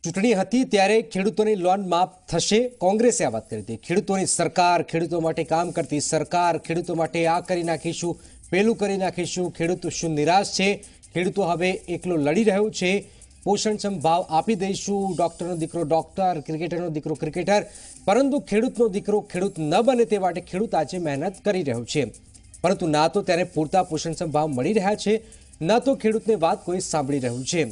ચૂંટણી હતી ત્યારે ખેડૂતોની લોન માફ થશે, કોંગ્રેસે આ વાત કરી હતી। ખેડૂતોની સરકાર, ખેડૂતો માટે કામ કરતી સરકાર, ખેડૂતો માટે આ કરી નાખીશું, પેલું કરી નાખીશું, ખેડૂતો શું નિરાશ છે, ખેડૂતો હવે એકલો લડી રહ્યો છે, પોષણક્ષમ ભાવ આપી દઈશું, ડોક્ટરનો દીકરો ડોક્ટર, ક્રિકેટરનો દીકરો ક્રિકેટર, પરંતુ ખેડૂતનો દીકરો ખેડૂત ન બને તે માટે ખેડૂત આજે મહેનત કરી રહ્યો છે, પરંતુ ના તો તેને પૂરતા પોષણક્ષમ ભાવ મળી રહ્યા છે, ન તો ખેડૂતની વાત કોઈ સાંભળી રહ્યું છે।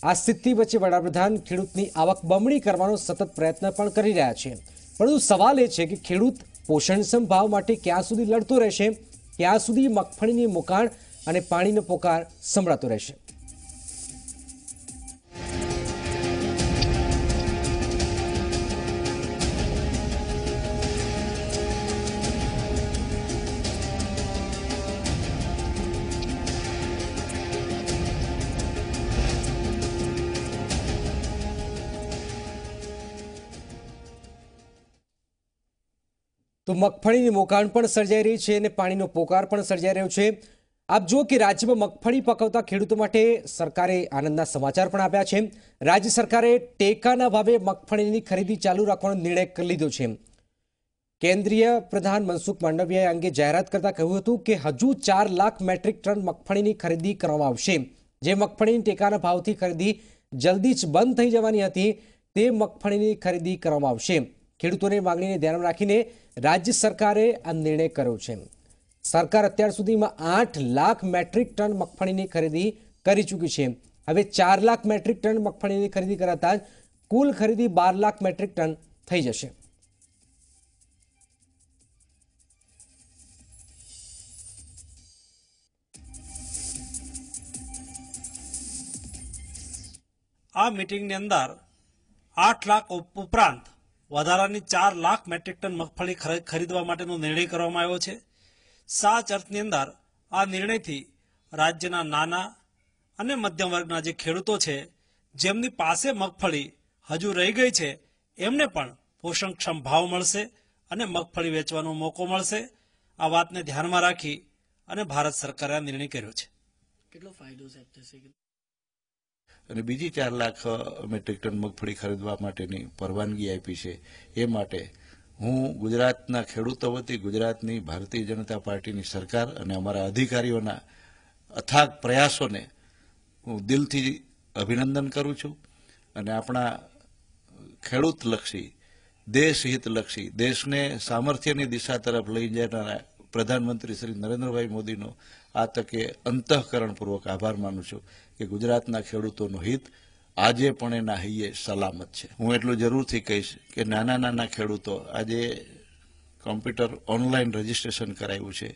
આ સ્થિતિ વચ્ચે વડાપ્રધાન ખેડૂતની આવક બમણી કરવાનો સતત પ્રયત્ન પણ કરી રહ્યા છે, પરંતુ સવાલ એ છે કે ખેડૂત પોષણક્ષમ ભાવ માટે ક્યાં સુધી લડતો રહેશે, ક્યાં સુધી મગફળીની મોકાણ અને પાણીનો પોકાર સંભળાતો રહેશે। તો મગફળીની મોકાણ પણ સર્જાઈ રહી છે અને પાણીનો પોકાર પણ સર્જાઈ રહ્યો છે। આપ જુઓ કે રાજ્યમાં મગફળી પકવતા ખેડૂતો માટે સરકારે આનંદના સમાચાર પણ આપ્યા છે। રાજ્ય સરકારે ટેકાના ભાવે મગફળીની ખરીદી ચાલુ રાખવાનો નિર્ણય કરી લીધો છે। કેન્દ્રીય પ્રધાન મનસુખ માંડવિયાએ અંગે જાહેરાત કરતા કહ્યું હતું કે હજુ 4 લાખ મેટ્રિક ટન મગફળીની ખરીદી કરવામાં આવશે। જે મગફળીની ટેકાના ભાવથી ખરીદી જલ્દી જ બંધ થઈ જવાની હતી તે મગફળીની ખરીદી કરવામાં આવશે। ખેડૂતોની માંગણીને ધ્યાનમાં રાખીને રાજ્ય સરકારે આ નિર્ણય કર્યો છે। સરકાર અત્યાર સુધીમાં 8 લાખ મેટ્રિક ટન મગફળીની ખરીદી કરી ચૂકી છે। હવે 4 લાખ મેટ્રિક ટન મગફળીની ખરીદી કરાતા જ કુલ ખરીદી 12 લાખ મેટ્રિક ટન થઈ જશે। આ મીટિંગની અંદર 8 લાખ ઉપરાંત વધારાની 4 લાખ મેટ્રિક ટન મગફળી ખરીદવા માટેનો નિર્ણય કરવામાં આવ્યો છે। સાચ અર્થની અંદર આ નિર્ણયથી રાજ્યના નાના અને મધ્યમ વર્ગના જે ખેડૂતો છે જેમની પાસે મગફળી હજુ રહી ગઈ છે એમને પણ પોષણક્ષમ ભાવ મળશે અને મગફળી વેચવાનો મોકો મળશે। આ વાતને ધ્યાનમાં રાખી અને ભારત સરકારે આ નિર્ણય કર્યો છે। કેટલો ફાયદો સાહેબ થશે? અને બીજી 4 લાખ મેટ્રિક ટન મગફળી ખરીદવા માટેની પરવાનગી આપી છે। એ માટે હું ગુજરાતના ખેડૂતો વતી ગુજરાતની ભારતીય જનતા પાર્ટીની સરકાર અને અમારા અધિકારીઓના અથાગ પ્રયાસોને હું દિલથી અભિનંદન કરું છું અને આપણા ખેડૂતલક્ષી, દેશહિતલક્ષી, દેશને સામર્થ્યની દિશા તરફ લઈ જનારા પ્રધાનમંત્રી શ્રી નરેન્દ્રભાઈ મોદીનો આ તકે અંતઃકરણપૂર્વક આભાર માનું છું કે ગુજરાતના ખેડૂતોનું હિત આજે પણ એના હૈયે સલામત છે। હું એટલું જરૂરથી કહીશ કે નાના નાના ખેડૂતો આજે કોમ્પ્યુટર ઓનલાઈન રજીસ્ટ્રેશન કરાવ્યું છે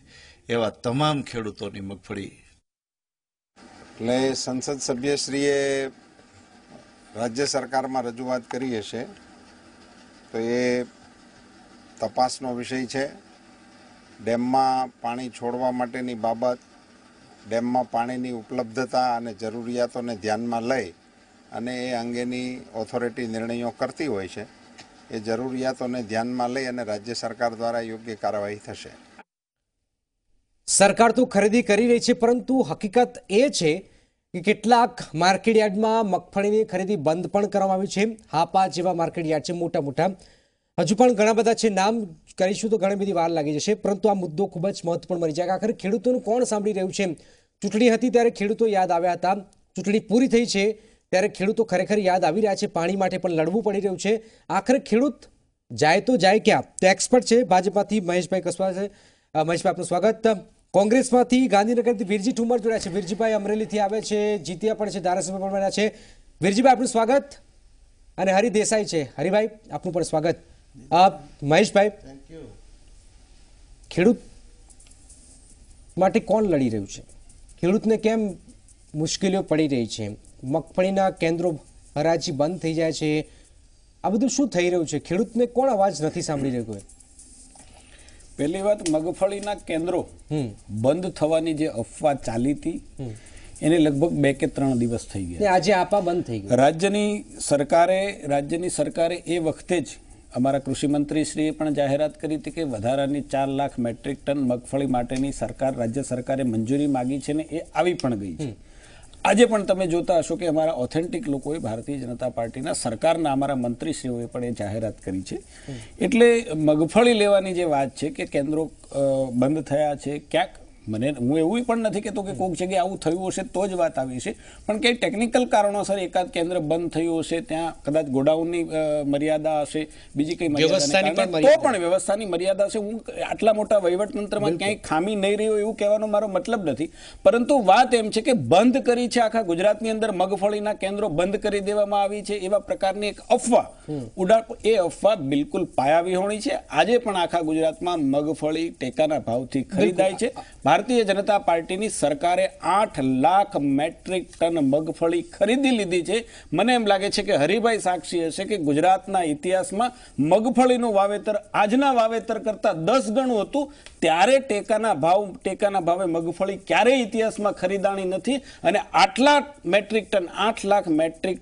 એવા તમામ ખેડૂતોની મગફળી એટલે સંસદ સભ્યશ્રીએ રાજ્ય સરકારમાં રજૂઆત કરી હશે તો એ તપાસનો વિષય છે। ડેમમાં પાણી છોડવા માટેની બાબત, ડેમમાં પાણીની ઉપલબ્ધતા અને જરૂરિયાતોને ધ્યાનમાં લઈ અને એ અંગેની ઓથોરિટી નિર્ણયો કરતી હોય છે। એ જરૂરિયાતોને ધ્યાનમાં લઈ અને રાજ્ય સરકાર દ્વારા યોગ્ય કાર્યવાહી થશે। સરકાર તો ખરીદી કરી રહી છે, પરંતુ હકીકત એ છે કે કેટલાક માર્કેટયાર્ડમાં મગફળીની ખરીદી બંધ પણ કરવામાં આવી છે। હાપા જેવા માર્કેટયાર્ડ છે મોટા મોટા, હજુ પણ ઘણા બધા છે, નામ કરીશું તો ઘણી બધી વાર લાગી જશે, પરંતુ આ મુદ્દો ખૂબ જ મહત્વપૂર્ણ બની જાય કે આખરે ખેડૂતોનું કોણ સાંભળી રહ્યું છે। ચૂંટણી હતી ત્યારે ખેડૂતો યાદ આવ્યા હતા, ચૂંટણી પૂરી થઈ છે ત્યારે ખેડૂતો ખરેખર યાદ આવી રહ્યા છે, પાણી માટે પણ લડવું પડી રહ્યું છે। આખરે ખેડૂત જાય તો જાય ક્યાં? તો એક્સપર્ટ છે ભાજપાથી મહેશભાઈ કસવા છે। મહેશભાઈ, આપનું સ્વાગત। કોંગ્રેસમાંથી ગાંધીનગરથી વીરજી ઠુમર જોડાયા છે, વીરજીભાઈ અમરેલીથી આવે છે, જીત્યા પણ છે, ધારાસભ્ય પણ બન્યા છે। વીરજીભાઈ, આપનું સ્વાગત। અને હરિ દેસાઈ છે, હરિભાઈ આપનું પણ સ્વાગત। મહેશભાઈ, ખેડૂત માટે કોણ લડી રહ્યું છે? ખેડૂતને કેમ મુશ્કેલીઓ પડી રહી છે? મગફળીના કેન્દ્રો હરાજી બંધ થઈ જાય છે, આ બધું શું થઈ રહ્યું છે? ખેડૂતને કોણ અવાજ નથી સાંભળી રહ્યું? પહેલી વાત, મગફળીના કેન્દ્રો બંધ થવાની જે અફવા ચાલી હતી એને લગભગ 2 કે 3 દિવસ થઈ ગયા। આજે આપા બંધ થઈ ગયા। રાજ્યની સરકારે એ વખતે જ અમારા કૃષિમંત્રીશ્રીએ પણ જાહેરાત કરી હતી કે વધારાની 4 લાખ મેટ્રિક ટન મગફળી માટેની રાજ્ય સરકારે મંજૂરી માગી છે ને એ આવી પણ ગઈ છે। આજે પણ તમે જોતા હશો કે અમારા ઓથેન્ટિક લોકોએ ભારતીય જનતા પાર્ટીના સરકારના અમારા મંત્રીશ્રીઓએ પણ એ જાહેરાત કરી છે. એટલે મગફળી લેવાની જે વાત છે કે કેન્દ્રો બંધ થયા છે ક્યાંક, હું એવું પણ નથી કહેતો કે કોઈક જગ્યાએ આવું થયું હશે તો જ વાત આવી છે, પણ કંઈ ટેકનિકલ કારણોસર એકાદ કેન્દ્ર બંધ થયું હશે, ત્યાં કદાચ ગોડાઉનની મર્યાદા હશે, બીજી કઈ વ્યવસ્થાની મર્યાદા હશે. હું આટલા મોટા વહીવટ તંત્રમાં ક્યાંય ખામી નહીં રહ્યો એવું કહેવાનો મારો મતલબ નથી, પરંતુ વાત એમ છે કે બંધ કરી છે આખા ગુજરાતની અંદર મગફળીના કેન્દ્રો બંધ કરી દેવામાં આવી છે એવા પ્રકારની એક અફવા એ અફવા બિલકુલ પાયાવિહોણી છે. આજે પણ આખા ગુજરાતમાં મગફળી ટેકાના ભાવથી ખરીદાય છે. ભારતીય જનતા પાર્ટીની સરકારે 8 લાખ મેટ્રિક ટન મગફળી ખરીદી લીધી છે. મને એમ લાગે છે કે હરિભાઈ સાક્ષી હશે કે ગુજરાતના ઇતિહાસમાં મગફળીનું વાવેતર આજના વાવેતર કરતા 10 ગણું હતું. ત્યારે ટેકાના ભાવે મગફળી ક્યારેય ઇતિહાસમાં ખરીદાણી નથી, અને 8 લાખ મેટ્રિક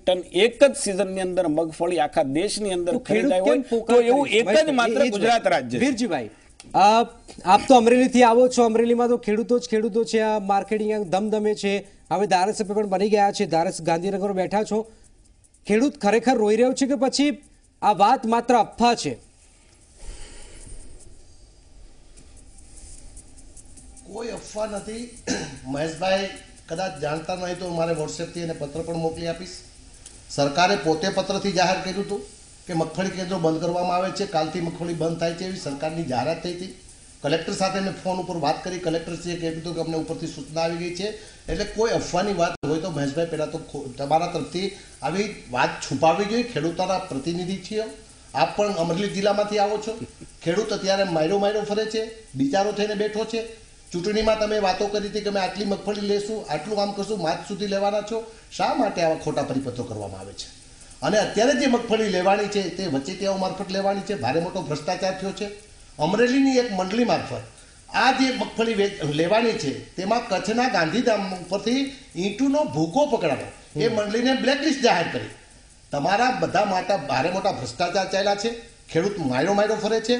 ટન એક જ સિઝનની અંદર મગફળી આખા દેશની અંદર ખરીદાય હોય તો એવું એક જ માત્ર ગુજરાત રાજ્ય. વીરજીભાઈ, આપ તો અમરેલીથી આવો છો, અમરેલીમાં તો ખેડૂતો છે, આ માર્કેટિંગ ધમધમે છે, હવે ધારાસભ્ય પણ બની ગયા છે, ગાંધીનગર બેઠા છો. ખેડૂત ખરેખર રોઈ રહ્યો છે કે પછી આ વાત માત્ર અફવા છે? કોઈ અફવા નથી મહેશભાઈ, કદાચ જાણતા નહીં તો મારે વોટ્સએપથી એને પત્ર પણ મોકલી આપીશ. સરકારે પોતે પત્રથી જાહેર કર્યું હતું કે મગફળી કેન્દ્રો બંધ કરવામાં આવે છે, કાલથી મગફળી બંધ થાય છે એવી સરકારની જાહેરાત થઈ હતી. કલેક્ટર સાથે મેં ફોન ઉપર વાત કરી, કલેક્ટરશ્રીએ કહ્યું હતું કે અમને ઉપરથી સૂચના આવી ગઈ છે. એટલે કોઈ અફવાની વાત હોય તો મહેશભાઈ પહેલાં તો તમારા તરફથી આવી વાત છુપાવવી જોઈએ. ખેડૂતોના પ્રતિનિધિ છીએ, આપ પણ અમરેલી જિલ્લામાંથી આવો છો. ખેડૂત અત્યારે માયરો ફરે છે, બિચારો થઈને બેઠો છે. ચૂંટણીમાં તમે વાતો કરી હતી કે અમે આટલી મગફળી લેશું, આટલું કામ કરશું, માર્ચ સુધી લેવાના છો. શા માટે આવા ખોટા પરિપત્રો કરવામાં આવે છે? અને અત્યારે જે મગફળી લેવાની છે તે વચેટિયાઓ મારફત લેવાની છે. ભારે મોટો ભ્રષ્ટાચાર થયો છે. અમરેલીની એક મંડળી મારફત આ જે મગફળી લેવાની છે તેમાં કચ્છના ગાંધીધામ ઉપરથી ઈંટુનો ભૂકો પકડાયો, એ મંડળીને બ્લેકલિસ્ટ જાહેર કરી. તમારા બધા માટે ભારે મોટા ભ્રષ્ટાચાર ચાલ્યા છે. ખેડૂત માયરો ફરે છે.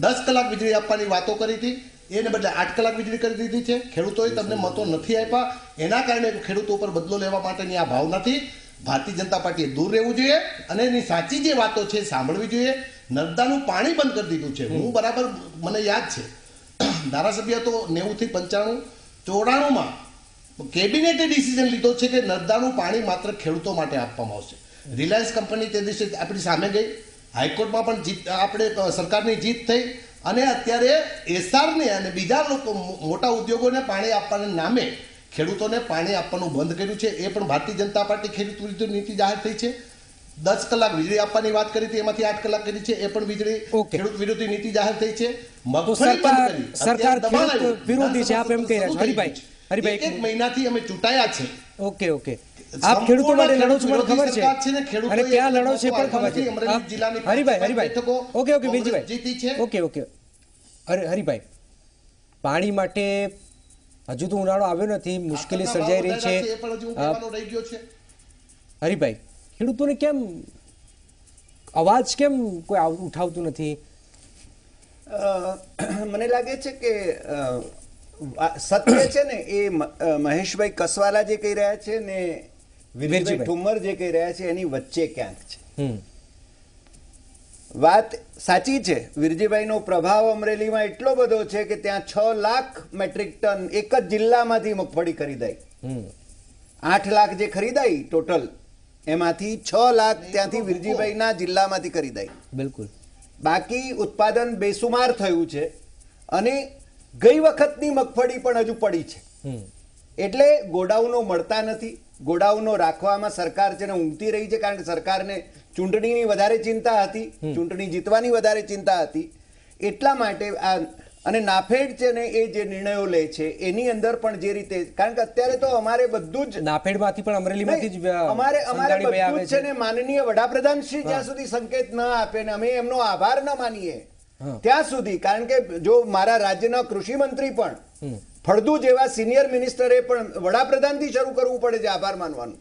10 કલાક વીજળી આપવાની વાતો કરી હતી, એને બદલે 8 કલાક વીજળી કરી દીધી છે. ખેડૂતોએ તમને મતો નથી આપ્યા, એના કારણે ખેડૂતો ઉપર બદલો લેવા માટેની આ ભાવ નથી. ભારતીય જનતા પાર્ટીએ દૂર રહેવું જોઈએ અને એની સાચી જે વાતો છે સાંભળવી જોઈએ. નર્મદાનું પાણી બંધ કરી દીધું છે. હું બરાબર મને યાદ છે, ધારાસભ્ય તો 90 થી 95 94માં કેબિનેટે ડિસિઝન લીધો છે કે નર્મદાનું પાણી માત્ર ખેડૂતો માટે આપવામાં આવશે. રિલાયન્સ કંપની તે દિવસે આપણી સામે ગઈ, હાઈકોર્ટમાં પણ જીત, આપણે સરકારની જીત થઈ, અને અત્યારે એસઆરને અને બીજા લોકો મોટા ઉદ્યોગોને પાણી આપવાના નામે ખેડૂતોને પાણી આપવાનું બંધ કર્યું છે. એ પણ ભારતીય જનતા પાર્ટી ખેડૂત વિરુદ્ધ નીતિ જાહેર થઈ છે. 10 કલાક વીજળી આપવાની વાત કરી હતી, એમાંથી 8 કલાક કરી છે, એ પણ વીજળી ખેડૂત વિરોધી નીતિ જાહેર થઈ છે. સરકાર ખેડૂત વિરોધી છે આપ એમ કહી રહ્યા છો? હરિભાઈ, એક મહિનાથી અમે ચૂંટાયા છે. ઓકે આપ ખેડૂતો માટે લડો છો પણ ખબર છે, અને ક્યાં લડો છે પણ ખબર છે. હરિભાઈ, ઓકે બીજીભાઈ, ઓકે હરિભાઈ, પાણી માટે હજુ તો ઉનાળો આવ્યો નથી, મુશ્કેલી સર્જાઈ રહી છે. હરિભાઈ, ખેડૂતોને કેમ અવાજ કેમ કોઈ ઉઠાવતું નથી? મને લાગે છે કે સત્ય છે ને એ મહેશભાઈ કસવાલા જે કહી રહ્યા છે ને વિરજીભાઈ ઠુમ્મર જે કહી રહ્યા છે એની વચ્ચે ક્યાંક છે. વાત સાચી છે, વિરજીભાઈનો પ્રભાવ અમરેલીમાં એટલો બધો છે કે ત્યાં 6 લાખ મેટ્રિક ટન એક જ જિલ્લામાંથી મગફળી ખરીદાઈ. 8 લાખ જે ખરીદાઈ ટોટલ, એમાંથી 6 લાખ ત્યાંથી વિરજીભાઈના જિલ્લામાંથી ખરીદાઈ. બિલકુલ. બાકી ઉત્પાદન બેસુમાર થયું છે, અને ગઈ વખતની મગફળી પણ હજુ પડી છે. એટલે ગોડાઉનો મળતા નથી. ગોડાઉનો રાખવામાં સરકાર છે ને ઊંઘતી રહી છે, કારણ કે સરકારને ચૂંટણીની વધારે ચિંતા હતી, ચૂંટણી જીતવાની વધારે ચિંતા હતી. એટલા માટે અને નાફેડ છે ને એ જે નિર્ણયો લે છે એની અંદર પણ જે રીતે, કારણ કે અત્યારે તો અમારે બધું જ નાફેડમાંથી પણ અમરેલીમાંથી જ અમારે બધું જ છે ને માનનીય વડાપ્રધાન શ્રી જ્યાં સુધી સંકેત ન આપે ને અમે એમનો આભાર ન માનીએ ત્યાં સુધી, કારણ કે જો મારા રાજ્યના કૃષિ મંત્રી પણ ફળદુ જેવા સિનિયર મિનિસ્ટરે પણ વડાપ્રધાનથી શરૂ કરવું પડે છે આભાર માનવાનું.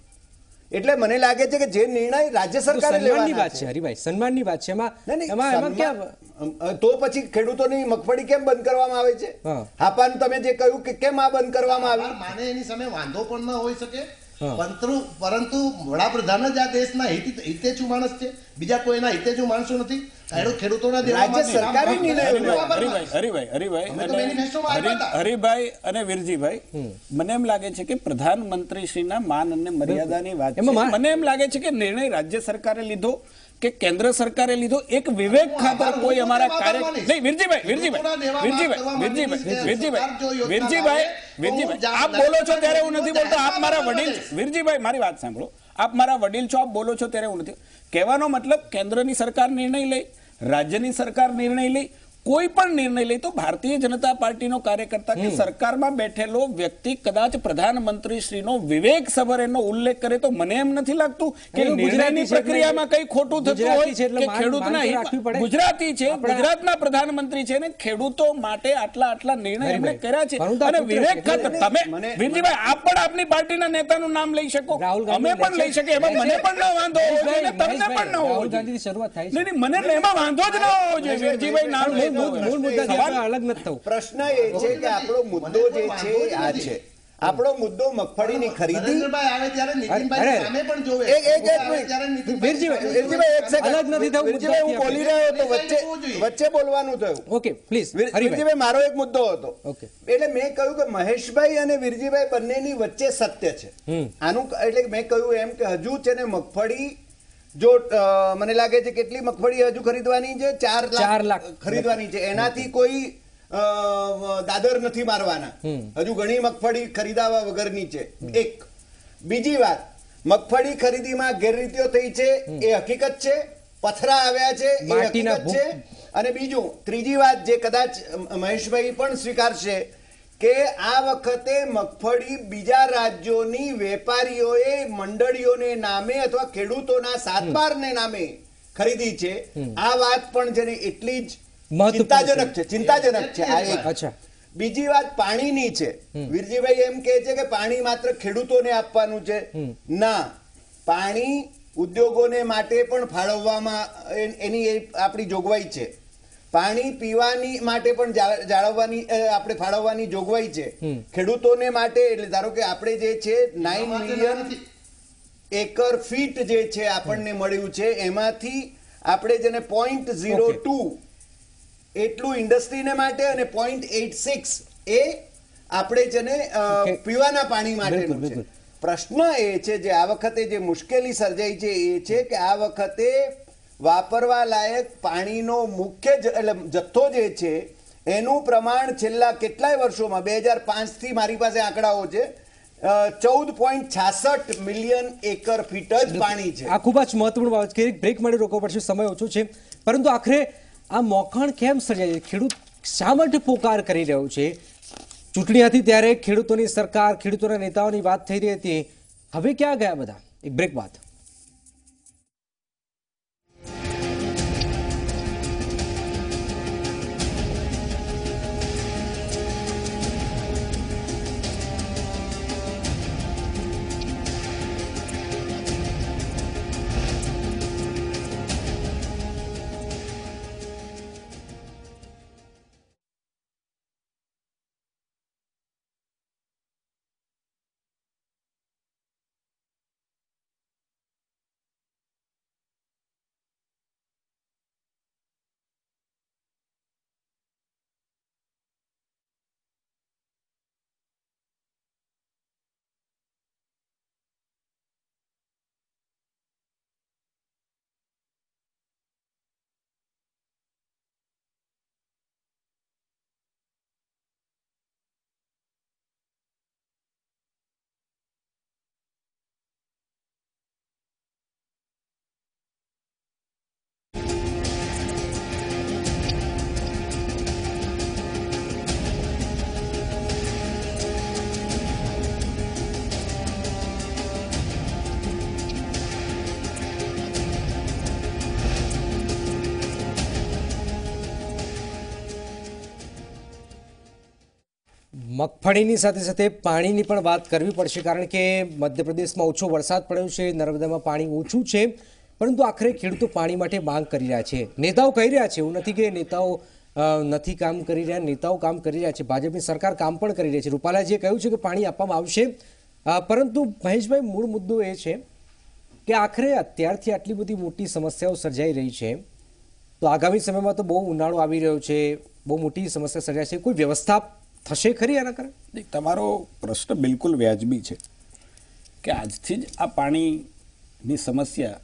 એટલે મને લાગે છે કે જે નિર્ણય રાજ્ય સરકારે લેવાની વાત છે, હરિભાઈ, સન્માનની વાત છે, તો પછી ખેડૂતોની મગફળી કેમ બંધ કરવામાં આવે છે? હાપાન તમે જે કહ્યું કે કેમ આ બંધ કરવામાં આવી, માને એની સામે વાંધો પણ ન હોઈ શકે. પરંતુ વડાપ્રધાન જ આ દેશના હિતેચુ માણસ છે, બીજા કોઈ એના હિતેચુ માણસો નથી. ખેડૂતોના રાજ્ય સરકારે હરિભાઈ અને વીરજીભાઈ, મને એમ લાગે છે કે પ્રધાનમંત્રીશ્રીના માન અને મર્યાદાની વાત છે. મને એમ લાગે છે કે નિર્ણય રાજ્ય સરકારે લીધો કે કેન્દ્ર સરકારે લીધો, એક વિવેક ખાતર કોઈ અમારા કાર્ય નહીં. વીરજીભાઈ આપ બોલો છો ત્યારે હું નથી બોલતો. આપ મારા વડીલ, વીરજીભાઈ મારી વાત સાંભળો, આપ મારા વડીલ છો, આપ બોલો છો ત્યારે હું નથી. કહેવાનો મતલબ કેન્દ્રની સરકાર નિર્ણય લે, રાજ્યની સરકાર નિર્ણય લે, કોઈ પણ નિર્ણય લે તો ભારતીય જનતા પાર્ટીનો કાર્યકર્તા કે સરકારમાં બેઠેલો વ્યક્તિ કદાચ પ્રધાનમંત્રી શ્રીનો વિવેક સભર એનો ઉલ્લેખ કરે તો મને એમ નથી લાગતું કે નિર્ણયની પ્રક્રિયામાં કઈ ખોટું થતું હોય કે ખેડૂતના ગુજરાતી છે, ગુજરાતના પ્રધાનમંત્રી છે ને ખેડૂતો માટે આટલા નિર્ણય એમણે કર્યા છે. અને વિવેક ખાતર તમે વીરજીભાઈ આપ પણ આપની પાર્ટીના નેતાનું નામ લઈ શકો, અમે પણ લઈ શકીએ, એમાં મને પણ ન વાંધો હોવો જોઈએ, તમને પણ ન હોવો જોઈએ. નહીં, મને એમાં વાંધો જ ન હોવો જોઈએ. વીરજીભાઈ નામ લઈ પ્રશ્ન એ છે કે આપણો મુદ્દો જે છે આ છે, આપણો મુદ્દો મગફળીની ખરીદી. વચ્ચે બોલવાનું થયું. ઓકે પ્લીઝ વીરજીભાઈ, મારો એક મુદ્દો હતો. એટલે મેં કહ્યું કે મહેશભાઈ અને વીરજીભાઈ બંનેની વચ્ચે સત્ય છે આનું. એટલે મેં કહ્યું એમ કે હજુ છે ને મગફળી, જો મને લાગે છે કેટલી મગફળી હજુ ખરીદવાની છે, 4 લાખ ખરીદવાની છે. એનાથી કોઈ દાદર નથી મારવાના. હજુ ઘણી મગફળી ખરીદાવા વગરની છે. એક બીજી વાત, મગફળી ખરીદીમાં ગેરરીતિઓ થઈ છે એ હકીકત છે, પથરા આવ્યા છે એ હકીકત છે. અને બીજું ત્રીજી વાત જે કદાચ મહેશભાઈ પણ સ્વીકારશે કે આ વખતે મગફળી બીજા રાજ્યોની વેપારીઓએ મંડળીઓને નામે અથવા ખેડૂતોના સાતબારને નામે ખરીદી છે. આ વાત પણ છે ને એટલી જ ચિંતાજનક છે. આ એક. બીજી વાત પાણીની છે. વીરજીભાઈ એમ કહે છે કે પાણી માત્ર ખેડૂતોને આપવાનું છે. ના, પાણી ઉદ્યોગોને માટે પણ ફાળવવામાં એની આપણી જોગવાઈ છે. પાણી પીવાની માટે પણ જાળવવાની આપણે ફાળવવાની જોગવાઈ છે. ખેડૂતોને માટે એટલે ધારો કે આપણે જે છે 9 મિલિયન એકર ફીટ જે છે આપણને મળ્યું છે, એમાંથી આપણે જેને 0.02 એટલું ઇન્ડસ્ટ્રીને માટે અને 0.86 એ આપણે જેને પીવાના પાણી માટેનું છે. પ્રશ્ન એ છે જે આ વખતે જે મુશ્કેલી સર્જાઈ છે એ છે કે આ વખતે વાપરવા લાયક પાણીનો મુખ્ય જથ્થો જે છે એનું પ્રમાણ છેલ્લા કેટલાય વર્ષોમાં 2005 થી મારી પાસે આંકડાઓ છે 14.66 મિલિયન એકર ફીટ જ પાણી છે. આ ખૂબ જ મહત્વપૂર્ણ બાબત છે. બ્રેક માટે રોકવો પડશે, સમય ઓછો છે. પરંતુ આખરે આ મોખણ કેમ સર્જાય? ખેડૂત શા માટે પોકાર કરી રહ્યો છે? ચૂંટણી હતી ત્યારે ખેડૂતોની સરકાર, ખેડૂતોના નેતાઓની વાત થઈ રહી હતી, હવે ક્યાં ગયા બધા? એક બ્રેક બાદ. મગફળીની સાથે સાથે પાણીની પણ વાત કરવી પડશે, કારણ કે મધ્યપ્રદેશમાં ઓછો વરસાદ પડ્યો છે, નર્મદામાં પાણી ઓછું છે, પરંતુ આખરે ખેડૂતો પાણી માટે માંગ કરી રહ્યા છે. નેતાઓ કહી રહ્યા છે, એવું નથી કે નેતાઓ નથી કામ કરી રહ્યા, નેતાઓ કામ કરી રહ્યા છે. ભાજપની સરકાર કામ પણ કરી રહી છે. રૂપાલાજીએ કહ્યું છે કે પાણી આપવામાં આવશે, પરંતુ મહેશભાઈ, મૂળ મુદ્દો એ છે કે આખરે અત્યારથી આટલી બધી મોટી સમસ્યાઓ સર્જાઈ રહી છે, તો આગામી સમયમાં તો બહુ ઉનાળો આવી રહ્યો છે, બહુ મોટી સમસ્યા સર્જાય છે, કોઈ વ્યવસ્થા થશે ખરી આના કારણે? તમારો પ્રશ્ન બિલકુલ વ્યાજબી છે કે આજથી જ આ પાણીની સમસ્યા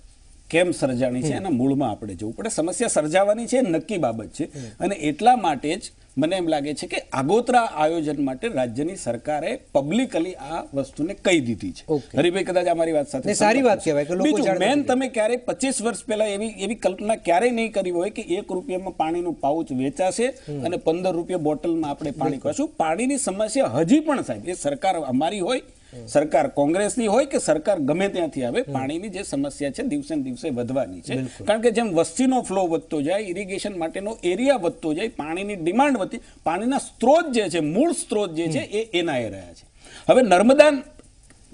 કેમ સર્જાણી છે એના મૂળમાં આપણે જવું પડે. સમસ્યા સર્જાવાની છે નક્કી બાબત છે, અને એટલા માટે જ મને એમ લાગે છે કે આગોતરા આયોજન માટે રાજ્યની સરકારે પબ્લિકલી આ વસ્તુને કહી દીધી છે. હરિભાઈ કદાચ અમારી વાત સાથે સારી વાત કહેવાય કે લોકો જાણે. મેન તમે ક્યારેય 25 વર્ષ પહેલા એવી કલ્પના ક્યારેય નહીં કરી હોય કે 1 રૂપિયામાં પાણીનું પાઉચ વેચાશે અને 15 રૂપિયા બોટલમાં આપણે પાણી ખાશું. પાણીની સમસ્યા હજી પણ સાહેબ, એ સરકાર અમારી હોય, સરકાર કોંગ્રેસની હોય કે સરકાર ગમે ત્યાંથી આવે, પાણીની જે સમસ્યા છે દિવસે ને દિવસે વધવાની છે. કારણ કે જેમ વસ્તીનો ફ્લો વધતો જાય, ઇરિગેશન માટેનો એરિયા વધતો જાય, પાણીની ડિમાન્ડ વધતી, પાણીના સ્ત્રોત જે છે, મૂળ સ્ત્રોત જે છે એ એના રહ્યા છે. હવે નર્મદા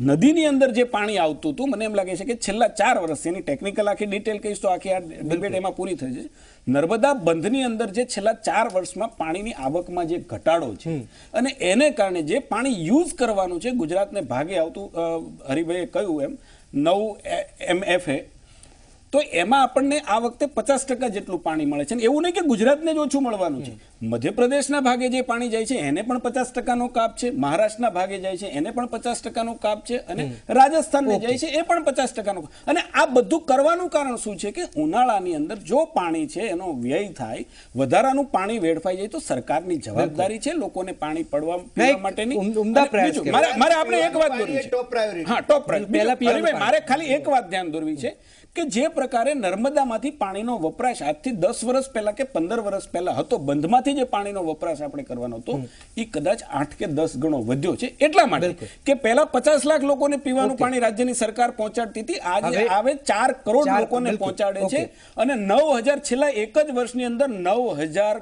નદીની અંદર જે પાણી આવતું હતું, મને એમ લાગે છે કે છેલ્લા 4 વર્ષ, એની ટેકનિકલ આખી ડિટેલ કહીશ તો આખી આ ડિબેટ એમાં પૂરી થઈ જશે. નર્મદા બંધની અંદર જે છેલ્લા 4 વર્ષમાં પાણીની આવકમાં જે ઘટાડો છે, અને એને કારણે જે પાણી યુઝ કરવાનું છે ગુજરાતને ભાગે આવતું, હરિભાઈએ કહ્યું એમ 9 MFA, તો એમાં આપણને આ વખતે 50% જેટલું પાણી મળે છે. એવું નહીં કે ગુજરાતને જ ઓછું મળવાનું છે, મધ્યપ્રદેશના ભાગે જે પાણી જાય છે એને પણ 50%નો કાપ છે, મહારાષ્ટ્રના ભાગે જાય છે એને પણ 50%નો કાપ છે, અને રાજસ્થાનને જાય છે એ પણ 50%નો. અને આ બધું કરવાનું કારણ શું છે કે ઉનાળાની અંદર જો પાણી છે એનો વ્યય થાય, વધારાનું પાણી વેડફાઈ જાય તો સરકારની જવાબદારી છે લોકોને પાણી પીવા માટેની. મારે આપણે એક વાત દોરવી છે, ટોપ પ્રાયોરિટી. મારે ખાલી એક વાત ધ્યાન દોરવી છે કે જે પ્રકારે નર્મદામાંથી પાણીનો વપરાશ આજથી 10 વર્ષ પહેલા કે 15 વર્ષ પહેલા હતો, બંધમાંથી જે પાણીનો વપરાશ આપણે કરવાનો હતો, એ કદાચ 8 કે 10 ગણો વધ્યો છે. એટલા માટે કે પહેલા 50 લાખ લોકોને પીવાનું પાણી રાજ્યની સરકાર પહોંચાડતી હતી, આજે આવે 4 કરોડ લોકોને પહોંચાડે છે, અને 9000 છેલ્લા એક જ વર્ષની અંદર 9000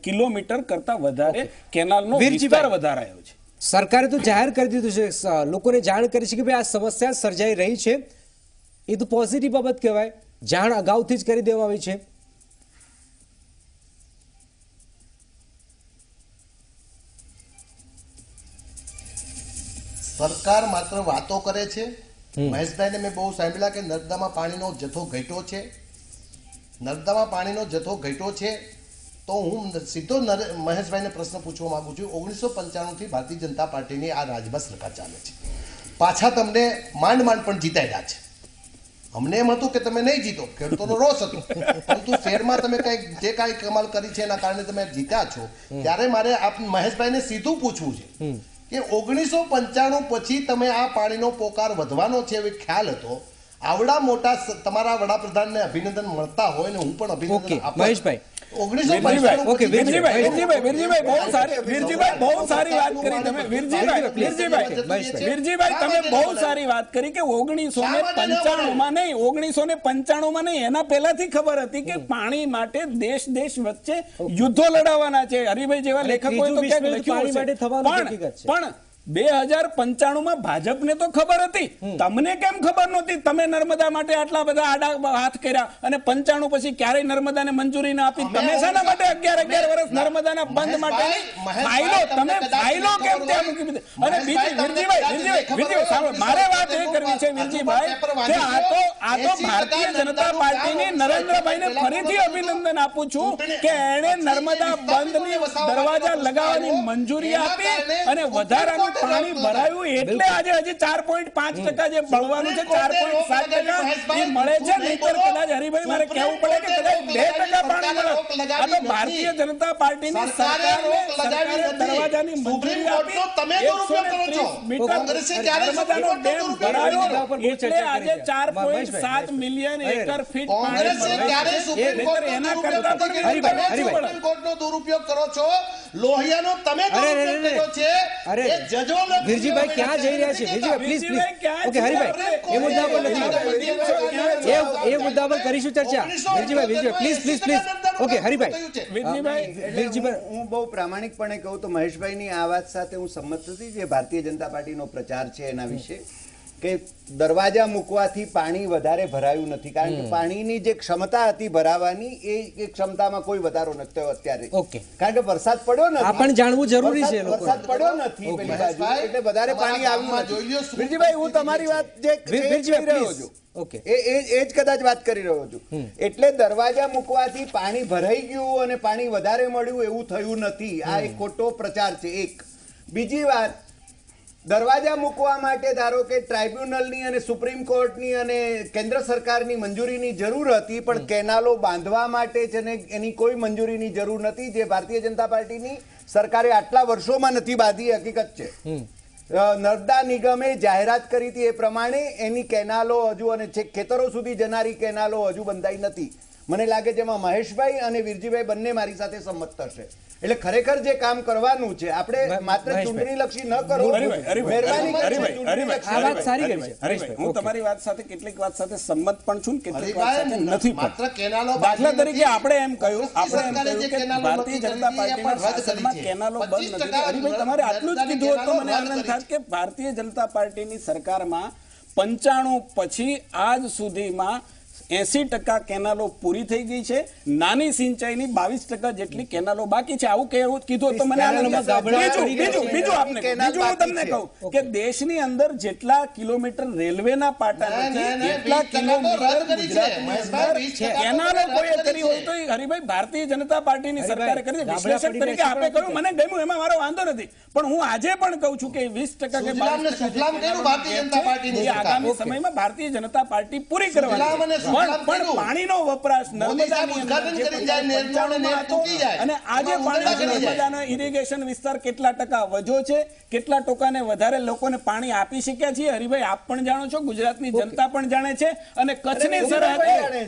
કિલોમીટર કરતા વધારે કેનાલનો વિસ્તાર વધારાયો છે. સરકારે તો જાહેર કરી દીધું છે, લોકોને જાણ કરી છે કે ભાઈ આ સમસ્યા સર્જાઈ રહી છે. એ તો પોઝિટિવ બાબત કહેવાય, જાણ અગાઉથી જ કરી દેવામાં આવી છે. સરકાર માત્ર વાતો કરે છે. મહેશભાઈને મેં બહુ સાંભળ્યા કે નર્મદામાં પાણીનો જથ્થો ઘટ્યો છે. નર્મદામાં પાણીનો જથ્થો ઘટ્યો છે તો હું સીધો મહેશભાઈને પ્રશ્ન પૂછવા માંગુ છું. 1995 થી ભારતીય જનતા પાર્ટીની આ રાજ્યમાં સરકાર ચાલે છે. પાછા તમને માંડ પણ જીતાડ્યા છે. અમને એમ હતું કે તમે નહીં જીતો, ખેડૂતોનો રોષ હતો, પરંતુ શહેરમાં તમે જે કાંઈ કમાલ કરી છે એના કારણે તમે જીત્યા છો. ત્યારે મારે મહેશભાઈને સીધું પૂછવું છે કે 1995 પછી તમે આ પાણીનો પોકાર વધવાનો છે એવો ખ્યાલ હતો, આવડા મોટા તમારા વડાપ્રધાનને અભિનંદન મળતા હોય ને હું પણ અભિનંદન આપું. મહેશભાઈ, 1995 વીરજીભાઈ બહુ સારી વાત કરી તમે. વીરજીભાઈ તમે બહુ સારી વાત કરી કે 1995માં નહીં, એના પહેલાથી ખબર હતી કે પાણી માટે દેશ વચ્ચે યુદ્ધો લડાવવાના છે. હરિભાઈ જેવા લેખકોએ તો ક્યાંક લખ્યું હશે, પણ 2095માં ભાજપને તો ખબર હતી, તમને કેમ ખબર નહોતી? તમે નર્મદા માટે આટલા બધા આડા હાથ કર્યા, અને 95 પછી ક્યારેય નર્મદાને મંજૂરી ના આપી. તમે શાના માટે 11 વર્ષ નર્મદાના બંધ માટે ફાઇલો કેમ ત્યાં મૂકી દીધી? અને બીજી વીરજીભાઈ, મારે વાત એ કરવી છે વીરજીભાઈ કે આ તો ભારતીય જનતા પાર્ટીની નરેન્દ્રભાઈને ફરીથી અભિનંદન આપું છું કે એણે નર્મદા બંધની દરવાજા લગાવવાની મંજૂરી આપી અને વધારાનું પાણી ભરાયું, એટલે આજે હજી 4.5% જે મળવાનું છે 4.7% એ મળે છે. નહીંતર કદાચ હરિભાઈ મારે કહેવું પડે કે કદાચ 2% પાણી મળે. આ તો ભારતીય જનતા પાર્ટીની સરકારે દરવાજાની મંજૂરી આપી, 130 મીટર નર્મદાનો ડેમ ભરાયો, એટલે આજે 4.7 મિલિયન એકર ફીટ પાણી એના કરતા સુપ્રીમ કોર્ટનો દુરુપયોગ કરો છો. લોહિયાનો તમે દુરુપયોગ કર્યો છે. વીરજીભાઈ ક્યાં જઈ રહ્યા છે? વીરજીભાઈ પ્લીઝ. ઓકે હરિભાઈ, એ મુદ્દા પર નથી, એ મુદ્દા પર કરીશું ચર્ચા. વીરજીભાઈ પ્લીઝ. ઓકે હરિભાઈ, હું બહુ પ્રામાણિકપણે કહું તો મહેશભાઈની આ વાત સાથે હું સંમત નથી. જે ભારતીય જનતા પાર્ટીનો પ્રચાર છે એના વિશે કે દરવાજા મૂકવાથી પાણી વધારે ભરાયું નથી, કારણ કે પાણીની જે ક્ષમતા હતી ભરાવાની એ ક્ષમતામાં કોઈ વધારો નથી થયો અત્યારે. કારણ કે વરસાદ પડ્યો નથી, આ પણ જાણવું જરૂરી છે. વરસાદ પડ્યો નથી પેલી બાજુ, એટલે વધારે પાણી આવ્યું નથી. વીરજીભાઈ, હું તમારી વાત જે કહી રહ્યો છું એ જ કદાચ વાત કરી રહ્યો છું. એટલે દરવાજા મૂકવાથી પાણી ભરાઈ ગયું અને પાણી વધારે મળ્યું એવું થયું નથી. આ એક ખોટો પ્રચાર છે. એક બીજી વાત, દરવાજા મૂકવા માટે ધારો કે ટ્રાઇબ્યુનલની અને સુપ્રીમ કોર્ટની અને કેન્દ્ર સરકારની મંજૂરીની જરૂર હતી, પણ કેનાલો બાંધવા માટે છે ને એની કોઈ મંજૂરીની જરૂર નથી, જે ભારતીય જનતા પાર્ટીની સરકારે આટલા વર્ષોમાં નથી બાંધી. હકીકત છે નર્મદા નિગમે જાહેરાત કરી હતી એ પ્રમાણે એની કેનાલો હજુ અને ખેતરો સુધી જનારી કેનાલો હજુ બંધાઈ નથી. મને લાગે છે એમાં મહેશભાઈ અને વીરજીભાઈ બંને મારી સાથે સંમત થશે. એટલે ખરેખર જે કામ કરવાનું છે, આપણે માત્ર ચૂંટણી લક્ષી ન કરો. હું તમારી વાત સાથે કેટલીક વાત સાથે સંમત પણ છું, કેટલીક વાત સાથે નથી પણ. દાખલા તરીકે આપણે એમ કહ્યું કે ભારતીય જનતા પાર્ટીના શાસનમાં કેનાલો બંધ નથી. હરિભાઈ, તમારે આટલું જ કીધું હોત તો મને આનંદ થાત કે ભારતીય જનતા પાર્ટીની સરકારમાં 95 પછી આજ સુધીમાં 80% કેનાલો પૂરી થઈ ગઈ છે. નાની સિંચાઈની 22% જેટલી કેનાલો બાકી છે. આવું કીધું તો મને બીજું હું તમને કહું કે દેશની અંદર જેટલા કિલોમીટર રેલવેના પાટા નથી એટલા કિલોમીટર કેનાલો કોઈ કરી હોય તો હરિભાઈ ભારતીય જનતા પાર્ટીની સરકારે કરી. વિશ્લેષક તરીકે આપણે કહ્યું, મને ગમ્યું, એમાં મારો વાંધો નથી. પણ હું આજે પણ કહું છું કે 20% કે આગામી સમયમાં ભારતીય જનતા પાર્ટી પૂરી કરવાની. પણ પાણીનો વપરાશ નર્મદાની અને આજે નર્મદાનો ઇરિગેશન વિસ્તાર કેટલા ટકા વધ્યો છે, કેટલા ટકાને વધારે લોકોને પાણી આપી શક્યા છીએ, હરિભાઈ આપ પણ જાણો છો, ગુજરાતની જનતા પણ જાણે છે. અને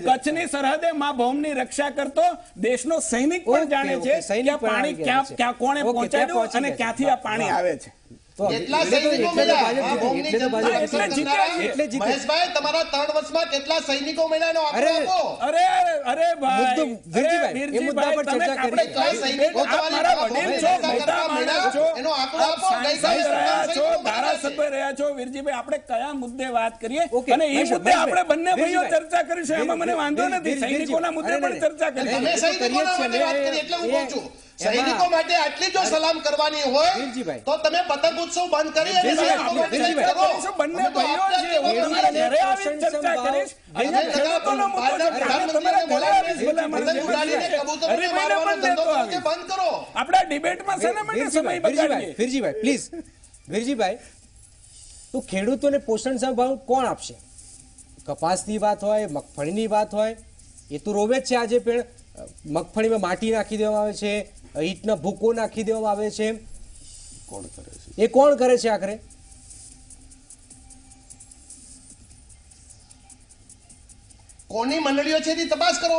કચ્છની સરહદે મા ભૌમની રક્ષા કરતો દેશનો સૈનિક પણ જાણે છે કે પાણી ક્યાં કોણે પહોંચાડ્યું અને ક્યાંથી આ પાણી આવે છે. કેટલા સૈનિકો મળ્યા મહેશભાઈ, તમારા 3 વર્ષમાં કેટલા સૈનિકો મળ્યા એનો આંકડો આપો. અરે ભાઈ, એ મુદ્દા પર ચર્ચા કરી. કેટલા સૈનિકો તમારા વડીલ છો, મોટા માણસ છો, એનો આંકડો આપો. ધારાસભ્ય રહ્યા છો વીરજીભાઈ, આપણે કયા મુદ્દે વાત કરીએ અને એ મુદ્દે આપણે બંને ભાઈઓ ચર્ચા કરીશું, એમાં મને વાંધો નથી. સૈનિકોના મુદ્દે પણ ચર્ચા કરીશું. તમે સૈનિકોના મુદ્દે વાત કરી એટલે હું કહું છું સૈનિકો માટે આટલી જો સલામ કરવાની હોય તો તમે પતંગ ઉત્સવ બંધ કરી અને સૈનિકો માટે કરો. બંને ભાઈઓ છે, હું તમારા ઘરે આવીને ચર્ચા કરીશ. અહીંયા ખેડૂતોનો મુદ્દો છે, તમારા ઘરે આવીશ ભલે મને બંધ કરો. આપણા ડિબેટમાં શેના માટે સમય બગાડીએ? વીરજીભાઈ પ્લીઝ, વીરજીભાઈ, તો ખેડૂતોને પોષણક્ષમ ભાવ કોણ આપશે? કપાસની વાત હોય, મગફળીની વાત હોય, એ તો રોવે જ છે. આજે પણ મગફળીમાં માટી નાખી દેવામાં આવે છે, ઈંટના ભૂકો નાખી દેવામાં આવે છે. કોણ કરે છે? એ કોણ કરે છે આખરે? કોની મંડળીઓ છે એની તપાસ કરો.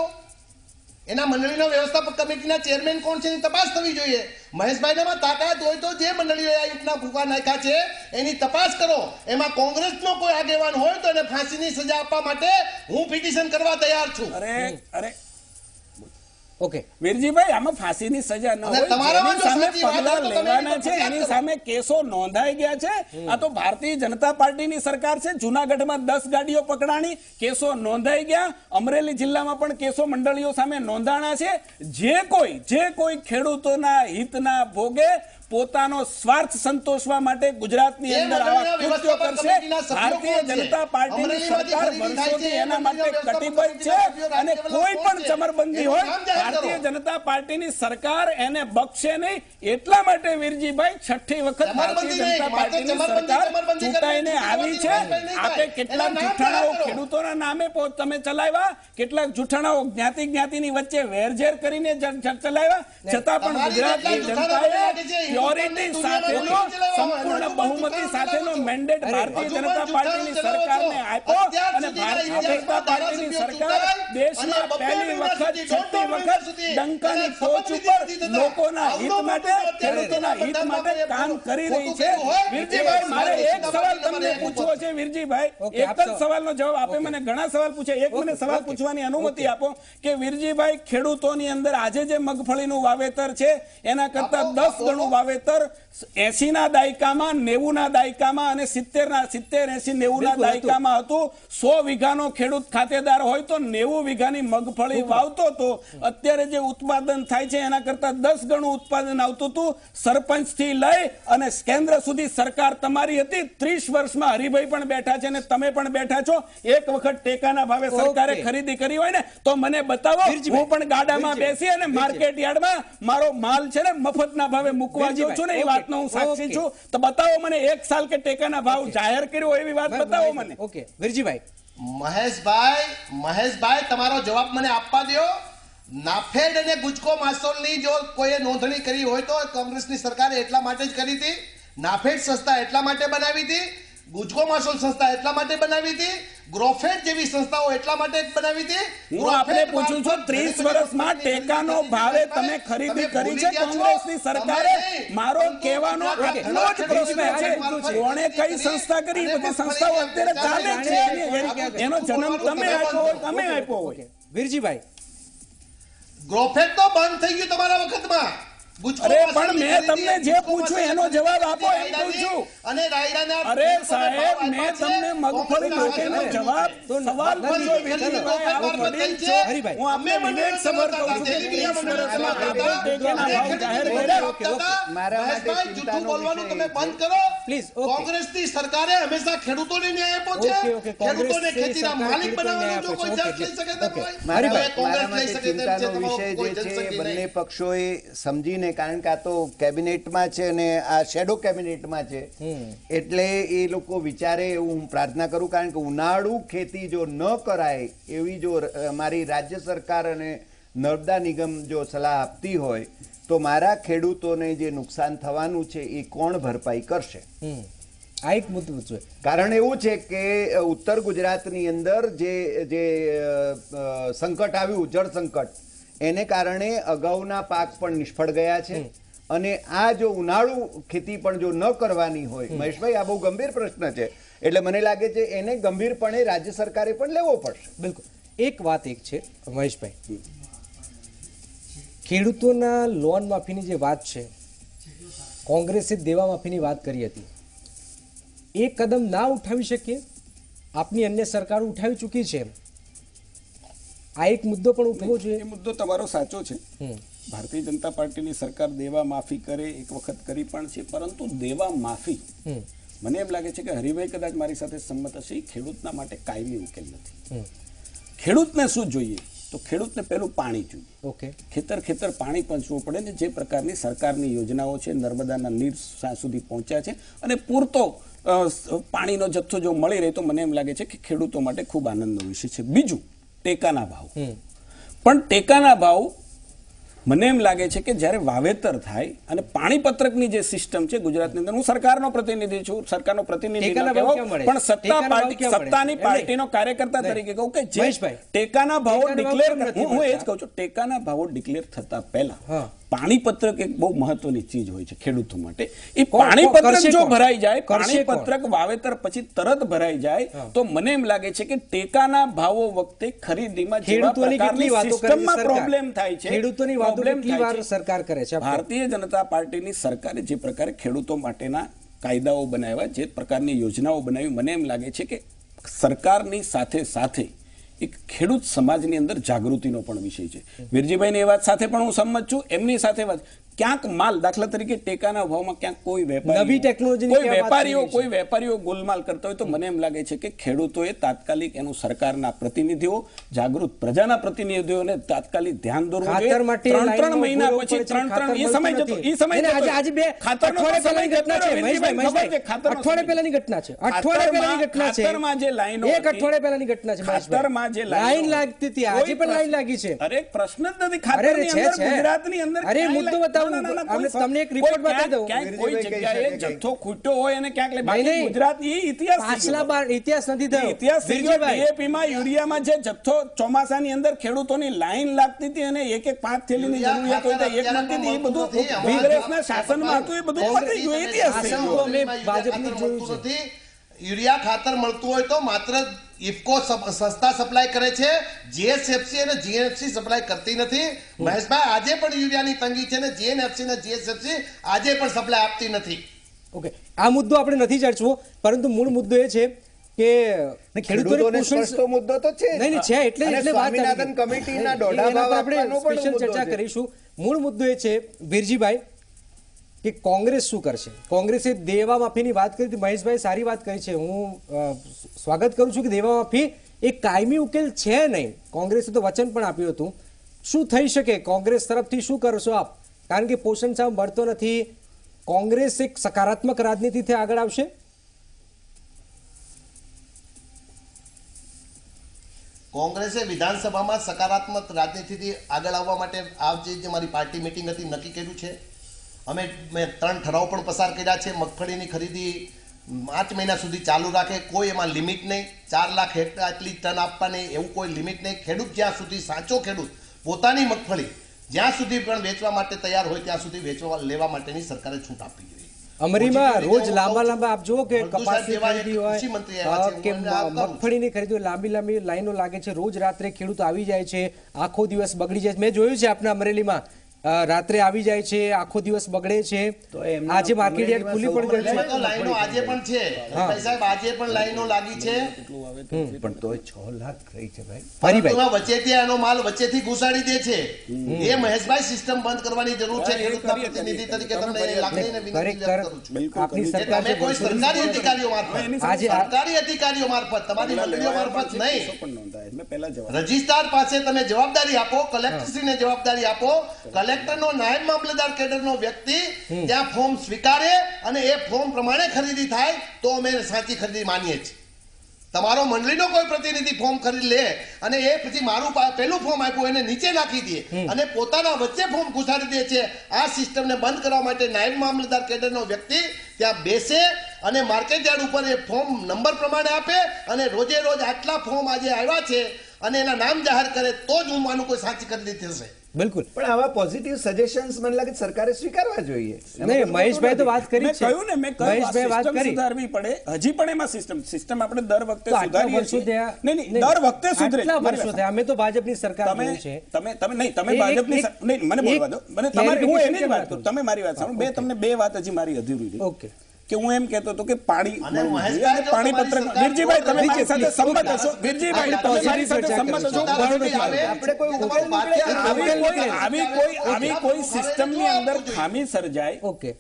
એના મંડળીના વ્યવસ્થાપક કમિટીના ચેરમેન કોણ છે એની તપાસ થવી જોઈએ. મહેશભાઈનામાં તાકાત હોય તો જે મંડળીઓએ આ ઈંટના ભૂકા નાખ્યા છે એની તપાસ કરો. એમાં કોંગ્રેસનો કોઈ આગેવાન હોય તો એને ફાંસીની સજા આપવા માટે હું પિટિશન કરવા તૈયાર છું. અરે ઓકે વીરજીભાઈ, આમાં ફાંસીની સજા ન હોય, એની સામે પગલા લેવાના છે, એની સામે કેસો નોંધાઈ ગયા છે. આ તો ભારતીય જનતા પાર્ટીની સરકાર છે. જૂનાગઢમાં 10 ગાડીઓ પકડાણી, કેસો નોંધાઈ ગયા. અમરેલી જિલ્લામાં પણ કેસો મંડળીઓ સામે નોંધાણા છે. જે કોઈ ખેડૂતોના હિતના ભોગે પોતાનો સ્વાર્થ સંતોષવા માટે ગુજરાતની અંદર આવા કૃત્યો કરશે, ભારતીય જનતા પાર્ટીની સરકાર વર્ષોથી એના માટે કટિબદ્ધ છે. અને કોઈ પણ ચમરબંધી હોય, ભારતીય જનતા પાર્ટીની સરકાર એને બક્ષે નહીં. એટલા માટે વીરજીભાઈ, 6ઠી વખત ભારતીય જનતા પાર્ટીની સરકાર ચૂંટાઈને આવી છે. આપે કેટલાક જૂઠાણાઓ ખેડૂતોના નામે તમે ચલાવ્યા, કેટલાક જૂઠાણાઓ જ્ઞાતિની વચ્ચે વેરઝેર કરીને ચલાવ્યા, છતાં પણ ગુજરાતની જનતાએ પ્યોરિટી સાથેનો, સંપૂર્ણ બહુમતી સાથેનો મેન્ડેટ ભારતીય જનતા પાર્ટીની સરકારને આપ્યો. અને ભારતીય જનતા પાર્ટીની સરકાર દેશમાં પહેલી વખત, 6ઠી વખત ડંકાની ટોચ ઉપર લોકોના હિત માટે, ખેડૂતોના હિત માટે કામ કરી રહી છે. વીરજીભાઈ, મારે એક સવાલ તમને પૂછવો છે. વીરજીભાઈ, એક જ સવાલનો જવાબ આપે. મને ઘણા સવાલ પૂછે, એક મને સવાલ પૂછવાની અનુમતિ આપો કે વીરજીભાઈ, ખેડૂતોની અંદર આજે જે મગફળીનું વાવેતર છે એના કરતા 10 ગણું વાવેતર 80ના દાયકામાં 90ના દાયકામાં અને 70-80-90ના દાયકામાં હતું. 100 વીઘાનો ખેડૂત ખાતેદાર હોય તો 90 વીઘાની મગફળી વાવતો હતો. અત્યારે જે ઉત્પાદન થાય છે એના કરતા 10 ગણું ઉત્પાદન આવતું હતું. સરપંચ થી લઈ અને કેન્દ્ર સુધી સરકાર તમારી હતી. 30 વર્ષમાં હરિભાઈ પણ બેઠા છે અને તમે પણ બેઠા છો. એક વખત ટેકાના ભાવે સરકારે ખરીદી કરી હોય ને તો મને બતાવો. હું પણ ગાડામાં બેસી અને માર્કેટ યાર્ડમાં મારો માલ છે ને મફતના ભાવે મૂકવા જાઉં છું ને એ વાતનો હું સાક્ષી છું. તો બતાવો મને 1 સાલ કે ટેકાના ભાવ જાહેર કર્યો એવી વાત બતાવો મને. ઓકે વીરજીભાઈ. મહેશભાઈ તમારો જવાબ મને આપવા દો. નાફેડ અને ગુજકો માસોલની જો કોઈએ નોંધણી કરી હોય તો કોંગ્રેસની સરકારે એટલા માટે જ કરી હતી. નાફેડ સંસ્થા એટલા માટે બનાવી હતી. ગુજકો માસોલ સંસ્થા એટલા માટે બનાવી હતી. ગ્રોફેડ જેવી સંસ્થાઓ એટલા માટે જ બનાવી હતી. હું આપને પૂછું છું 30 વર્ષમાં ટેકાનો ભાવે તમે ખરીદી કરી છે કોંગ્રેસની સરકારે? મારો કહેવાનો આટલો જ પ્રશ્ન છે. કોણે કઈ સંસ્થા કરી? બધી સંસ્થાઓ અત્યારે ચાલે છે. એનો જન્મ તમે આપ્યો હોય, તમે આપ્યો હોય. વીરજીભાઈ, ગ્રોફેડ તો બંધ થઈ ગયું તમારા વખતમાં. અરે પણ મેં તમને જે પૂછ્યું એનો જવાબ આપો એમ કહું છું. અને રાયડાના અરે સાહેબ, મેં તમને મગફળી માટેનો જવાબ સવાલ પૂછ્યો. વીરજીભાઈ આવો વડીલ છે. હું આપને વિવેક સભર કહું છું કે 30 વર્ષમાં પેટ્રોલ ટેકાના ભાવ જાહેર કર્યા. જૂઠું બોલવાનું તમે બંધ કરો પ્લીઝ. કોંગ્રેસની સરકારે હંમેશા ખેડૂતોને ન્યાય આપ્યો છે. ખેડૂતોને ખેતીના માલિક બનાવવાનો જો કોઈ જજ લઈ શકે તો મારામાં ચિંતાનો વિષય જે છે બંને પક્ષોએ સમજીને, કારણ કે આ તો કેબિનેટમાં છે અને આ શેડો કેબિનેટમાં છે એટલે એ લોકો વિચારે એવું હું પ્રાર્થના કરું. કારણ કે ઉનાળુ ખેતી જો ન કરાય એવી જો મારી રાજ્ય સરકાર અને નર્મદા નિગમ જો સલાહ આપતી હોય તો મારા ખેડૂતોને જે નુકસાન થવાનું છે એ કોણ ભરપાઈ કરશે? આ એક મુદ્દો છે. કારણ એવું છે કે ઉત્તર ગુજરાતની અંદર જે સંકટ આવ્યું, જળ સંકટ, એને કારણે અગાઉના પાક પણ નિષ્ફળ ગયા છે. અને આ જો ઉનાળુ ખેતી પણ જો ન કરવાની હોય, મહેશભાઈ આ બહુ ગંભીર પ્રશ્ન છે. એટલે મને લાગે છે એને ગંભીરપણે રાજ્ય સરકારે પણ લેવો પડશે. બિલકુલ. એક વાત એક છે મહેશભાઈ, ખેડૂતોના લોન માફીની જે વાત છે, કોંગ્રેસે દેવા માફીની વાત કરી હતી, એ કદમ ના ઉઠાવી શકીએ? આપની અન્ય સરકારો ઉઠાવી ચૂકી છે. આ એક મુદ્દો પણ ઉઠવો જોઈએ. એ મુદ્દો તમારો સાચો છે. ભારતીય જનતા પાર્ટીની સરકાર દેવા માફી કરે, એક વખત કરી પણ છે. પરંતુ દેવા માફી મને એમ લાગે છે કે હરિભાઈ કદાચ મારી સાથે સંમત હશે, ખેડૂતના માટે કાયમી ઉકેલ નથી. ખેડૂતને શું જોઈએ? તો ખેડૂતને પહેલું પાણી જોઈએ. ઓકે. ખેતર પાણી પહોંચવું પડે ને જે પ્રકારની સરકારની યોજનાઓ છે નર્મદાના નીર સુધી પહોંચ્યા છે અને પૂરતો પાણીનો જથ્થો જો મળી રહે તો મને એમ લાગે છે કે ખેડૂતો માટે ખૂબ આનંદનો વિષય છે. બીજું ટેકાના ભાવ. પણ ટેકાના ભાવ મને એમ લાગે છે કે જ્યારે વાવેતર થાય અને પાણીપત્રકની જે સિસ્ટમ છે ગુજરાતની અંદર, હું સરકારનો પ્રતિનિધિ છું, સરકારનો પ્રતિનિધિ પણ સત્તાની પાર્ટીનો કાર્યકર્તા તરીકે કહું કે જે ટેકાના ભાવો ડિક્લેર, હું એ જ કહું છું, ટેકાના ભાવો ડિક્લેર થતા પહેલા પાણીપત્રક એક બહુ મહત્વની ચીજ હોય છે ખેડૂતો માટે. એ પાણીપત્રક જો ભરાઈ જાય, પાણીપત્રક વાવેતર પછી તરત ભરાઈ જાય તો મને એમ લાગે છે કે ટેકાના ભાવો વખતે ખરીદીમાં સિસ્ટમમાં પ્રોબ્લેમ થાય છે. ખેડૂતોની વાતો કેટલી વાર સરકાર કરે છે. ભારતીય જનતા પાર્ટીની સરકારે જે પ્રકારે ખેડૂતો માટેના કાયદાઓ બનાવ્યા, જે પ્રકારની યોજનાઓ બનાવી, મને એમ લાગે છે કે સરકારની સાથે સાથે એક ખેડૂત સમાજની અંદર જાગૃતિનો પણ વિષય છે. વીરજીભાઈની એ વાત સાથે પણ હું સંમત છું. એમની સાથે વાત ક્યાંક માલ, દાખલા તરીકે ટેકાના ભાવમાં ક્યાંક કોઈ વેપારીઓ ગોલમાલ કરતા હોય તો મને એમ લાગે છે કે ખેડૂતોએ તાત્કાલિક એનું સરકારના પ્રતિનિધિઓ, જાગૃત પ્રજાના પ્રતિનિધિઓને તાત્કાલિક ધ્યાન દોરવું જોઈએ. 3 મહિના પછી 3 એ સમય જતો, એ સમય આજે 2 અઠવાડિયા પહેલાની ઘટના છે. અઠવાડિયા પહેલાની ઘટના છે. ખાતરમાં જે લાઈનો, 1 અઠવાડિયા પહેલાની ઘટના છે. ખાતરમાં જે લાઈન લાગતી હતી, આજે પણ લાઈન લાગી છે. અરે પ્રશ્ન જ નથી. ખાતરની અંદર, ગુજરાતની અંદર અરે મુદ્દો બતાવો. તમને એક રિપોર્ટ બતાવી દઉં. કોઈ જગ્યાએ જથ્થો ખૂટ્યો હોય અને ક્યાંક ગુજરાત એ ઇતિહાસ, પાછલા ઇતિહાસ નથી થયો. ઇતિહાસ ડીએપી માં, યુરિયામાં જે જથ્થો ચોમાસાની અંદર ખેડૂતોની લાઈન લાગતી હતી અને એક 5 થેલીની જરૂરિયાત હોય તો એક મળતી હતી, એ બધું કોંગ્રેસના શાસનમાં હતું. એ બધું પતી ગયું, ઇતિહાસ. ભાજપનું જોયું છે. યુરિયા ખાતર મળતું હોય તો માત્ર ઇફકો સંસ્થા સપ્લાય કરે છે, જીએસએફસી અને જીએનએફસી સપ્લાય કરતી નથી. મહેશભાઈ, આજે પણ યુરિયાની તંગી છે ને જીએનએફસી અને જીએસએફસી આજે પણ સપ્લાય આપતી નથી. ઓકે, આ મુદ્દો આપણે નથી ચર્ચવો, પરંતુ મૂળ મુદ્દો એ છે કે ખેડૂતોને સ્પષ્ટ મુદ્દો તો છે. નહીં છે, એટલે વાત સ્વામિનાથન કમિટીના દોઢા ભાવ આપણે આપવાનો પણ સ્પેશિયલ મુદ્દો ચર્ચા છે. કરીશું. મૂળ મુદ્દો એ છે વીરજીભાઈ કે કોંગ્રેસ શું કરશે. કોંગ્રેસે દેવા માફીની વાત કરી હતી, મહેશભાઈ સારી વાત કરી છે, હું સ્વાગત કરું છું કે દેવા માફી એક કાયમી ઉકેલ છે નહીં. કોંગ્રેસે તો વચન પણ આપ્યું હતું. શું થઈ શકે કોંગ્રેસ તરફથી, શું કરશો આપ? કારણ કે પોષણ સાહેબ મળતો નથી. કોંગ્રેસ એક સકારાત્મક રાજનીતિથી આગળ આવશે. કોંગ્રેસે વિધાનસભામાં સકારાત્મક રાજનીતિથી આગળ આવવા માટે આજે જે મારી પાર્ટી મિટિંગ હતી નક્કી કર્યું છે. મેં 3 ઠરાવ પણ પસાર કર્યા છે. મગફળીની ખરીદી 5 મહિના સુધી ચાલુ રાખે, કોઈ એમાં લિમિટ નહીં. 4 લાખ હેક્ટર આટલી ટન આપવાની એવું કોઈ લિમિટ નહીં. ખેડૂત જ્યાં સુધી, સાચો ખેડૂત પોતાની મગફળી જ્યાં સુધી પણ વેચવા માટે તૈયાર હોય ત્યાં સુધી વેચવા લેવા માટેની સરકારે છૂટ આપવી જોઈએ. અમરીમાં રોજ લાંબા આપ જુઓ કે કપાસની ખરીદી હોય કે મગફળીની ખરીદી હોય, લાંબી લાઈનો લાગે છે. રોજ રાત્રે ખેડૂત આવી જાય છે, આખો દિવસ બગડી જાય છે. મેં જોયું છે આપણા અમરેલીમાં રાત્રે આવી જાય છે, આખો દિવસ બગડે છે. આજે માર્કેટ યાર્ડ ખુલ્લી પણ ગઈ છે. લાઈનો આજે પણ છે સાહેબ, આજે પણ લાઈનો લાગી છે. પણ તોય 6 લાખ થઈ છે ભાઈ. ફરી વચ્ચેથી એનો માલ વચ્ચેથી ઘુસાડી દે છે. એ મહેશભાઈ સિસ્ટમ બંધ કરવાની જરૂર છે. ખેડૂતના પ્રતિનિધિ તરીકે તમને એ લાગણીને વિનંતી કરું છું. આપની સરકાર તમે કોઈ સરકારી અધિકારીઓ મારફત, સરકારી અધિકારીઓ મારફત, તમારી મંડળીઓ મારફત નહીં, રજિસ્ટ્રાર પાસે તમે જવાબદારી આપો, કલેક્ટરશ્રીને જવાબદારી આપો. કલેક્ટરનો નાયબ મામલતદાર કેડરનો વ્યક્તિ ત્યાં ફોર્મ સ્વીકારે અને એ ફોર્મ પ્રમાણે ખરીદી થાય તો અમે સાચી ખરીદી માનીએ છીએ. તમારો મંડળીનો કોઈ પ્રતિનિધિ ફોર્મ ખરીદી લે અને એ પછી મારું પેલું ફોર્મ આપ્યું એને નીચે નાખી દે અને પોતાના વચ્ચે ફોર્મ ઘુસાડી દે છે. આ સિસ્ટમને બંધ કરવા માટે નાયબ મામલતદાર કેડરનો વ્યક્તિ ત્યાં બેસે અને માર્કેટ યાર્ડ ઉપર એ ફોર્મ નંબર પ્રમાણે આપે અને રોજે રોજ આટલા ફોર્મ આજે આવ્યા છે અને એના નામ જાહેર કરે તો જ હું માનું કોઈ સાચી ખરીદી થશે. બિલકુલ. પણ આવા પોઝિટિવ સજેશન્સ મને લાગે સરકારે સ્વીકારવા જોઈએ. નહીં, મહેશભાઈ તો વાત કરી છે. કહ્યું ને, મેં મહેશભાઈ વાત કરી સુધારવી પડે. હજી પણ એમાં સિસ્ટમ આપણે દર વખતે સુધારીએ છીએ. નહીં, દર વખતે સુધરે. વર્ષો થયા. અમે તો ભાજપની સરકાર જોઈ છે. તમે ભાજપની નહીં, મને બોલવા દો. મને તમારી, હું એની જ વાત કરું. તમે મારી વાત સાંભળો. તમને 2 વાત હજી મારી અધૂરી રહી. ઓકે, કે હું એમ કહેતો હતો કે પાણી મહેશભાઈ, પાણી પત્રક, વીરજીભાઈ તમે મારી સાથે સંમત હશો. વીરજીભાઈ તમે મારી સાથે સંમત હશો. આપણે કોઈ આવી કોઈ સિસ્ટમની અંદર ખામી સર્જાય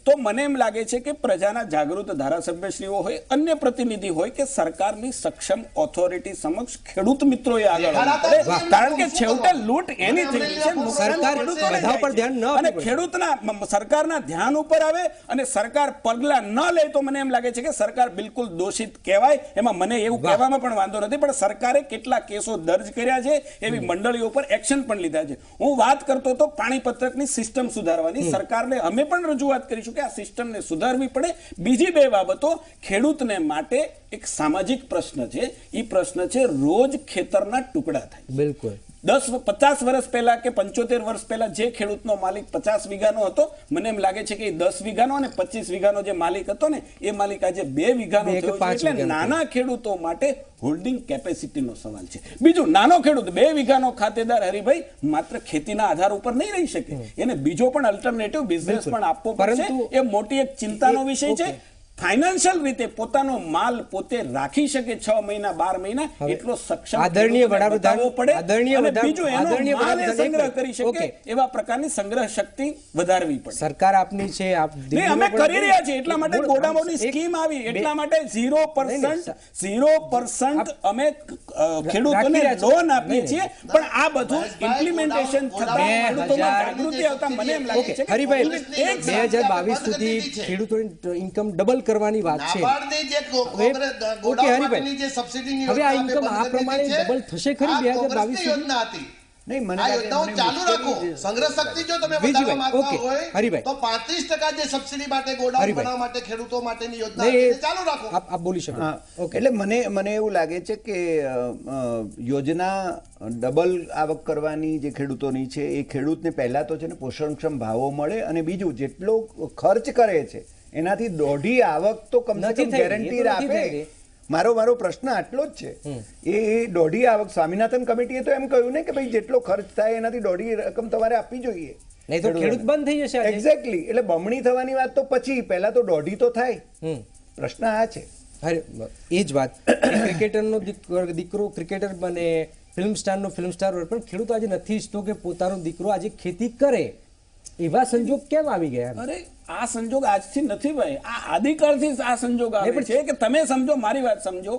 તો મને એમ લાગે છે કે પ્રજાના જાગૃત ધારાસભ્યશ્રીઓ હોય, અન્ય પ્રતિનિધિ હોય કે સરકારની સક્ષમ ઓથોરિટી સમક્ષ ખેડૂત મિત્રોએ આગળ આવવું પડે. કારણ કે છેવટે લૂંટ એની થઈ છે, સરકાર બધા પર ધ્યાન ન અને ખેડૂતના સરકારના ધ્યાન ઉપર આવે અને સરકાર પગલા ન લે તો મને એમ લાગે છે કે સરકાર બિલકુલ દોષિત કહેવાય. એમાં મને એવું કહેવામાં પણ વાંધો નથી, પણ સરકારે કેટલા કેસો દર્જ કર્યા છે, એવી મંડળીઓ પર એક્શન પણ લીધા છે. હું વાત કરતો હતો પાણી પત્રકની સિસ્ટમ સુધારવાની. સરકારને અમે પણ રજૂઆત કરીશું કે આ સિસ્ટમને સુધારવી પડે. બીજી 2 બાબતો ખેડૂતને માટે એક સામાજિક પ્રશ્ન છે. એ પ્રશ્ન છે રોજ ખેતરના ટુકડા થાય. બિલકુલ. 50 વર્ષ પહેલા કે 75 વર્ષ પહેલા જે ખેડૂતનો માલિક 50 વીઘાનો હતો, મને એમ લાગે છે કે 10 વીઘાનો અને 25 વીઘાનો જે માલિક હતો ને એ માલિક આજે 2 વીઘાનો થયો છે. એટલે નાના ખેડૂતો માટે હોલ્ડિંગ કેપેસિટીનો સવાલ છે. બીજું, નાનો ખેડૂત 2 વીઘાનો ખાતેદાર હરિભાઈ માત્ર ખેતીના આધાર ઉપર નહીં રહી શકે. એને બીજો પણ અલ્ટરનેટિવ બિઝનેસ પણ આપવો પડશે. એ મોટી એક ચિંતાનો વિષય છે. ફાઇનાન્શિયલ રીતે પોતાનો માલ પોતે રાખી શકે 6 મહિના 12 મહિના એટલો સક્ષમ આદરણીય વડાપ્રધાન પડે. અને બીજું એનો માલ સંગ્રહ કરી શકે એવા પ્રકારની સંગ્રહ શક્તિ વધારવી પડે. સરકાર આપની છે, આપ અમે કરી રહ્યા છીએ. એટલા માટે ગોડાઉનની સ્કીમ આવી, એટલા માટે 0% અમે ખેડૂતોને લોન આપીએ છીએ. પણ આ બધું ઇમ્પ્લિમેન્ટેશન થતા ખેડૂતોમાં જાગૃતિ આવતા મને એમ લાગે છે કે હરિભાઈ 2022 સુધી ખેડૂતોની ઇન્કમ ડબલ કરવાની વાત છે. ઓકે હરિભાઈ, હવે આ ઇન્કમ આ પ્રમાણે ડબલ થશે ખરી 2022 સુધી? નહીં, મને આ યોજનાઓ ચાલુ રાખો. સંગ્રહ શક્તિ જો તમે વધારવા માંગતા હોય તો 35% જે સબસિડી માટે ગોડાઉન બનાવવા માટે ખેડૂતો માટેની યોજના છે ચાલુ રાખો. આપ બોલી શકો. એટલે મને એવું લાગે છે કે યોજના ડબલ આવક કરવાની જે ખેડૂતોની છે એ ખેડૂતને પહેલા તો છે ને પોષણક્ષમ ભાવો મળે, અને બીજું જેટલો ખર્ચ કરે છે એનાથી 1.5 આવક તો કમ સે કમ ગેરંટી આપે. મારો પ્રશ્ન આટલો જ છે. એ દોઢી આવક સ્વામિનાથન કમિટીએ તો એમ કહ્યું ને કે ભાઈ જેટલો ખર્ચ થાય એનાથી દોઢી રકમ તમારે આપવી જોઈએ. નહીં તો ખેડૂત બંધ થઈ જશે આજે. એક્ઝેક્ટલી. એટલે બમણી થવાની વાત તો પછી, પહેલા તો દોઢી તો થાય. પ્રશ્ન આ છે. અરે એ જ વાત ક્રિકેટરનો દીકરો ક્રિકેટર બને, ફિલ્મ સ્ટારનો ફિલ્મ સ્ટાર હોય, પણ ખેડૂત આજે નથી ઈચ્છતો કે પોતાનો દીકરો આજે ખેતી કરે. એવા સંજોગ કેમ આવી ગયા? અરે આ સંજોગ આજથી નથી ભાઈ, આ આદિકાળથી આ સંજોગ આવે છે કે તમે સમજો, મારી વાત સમજો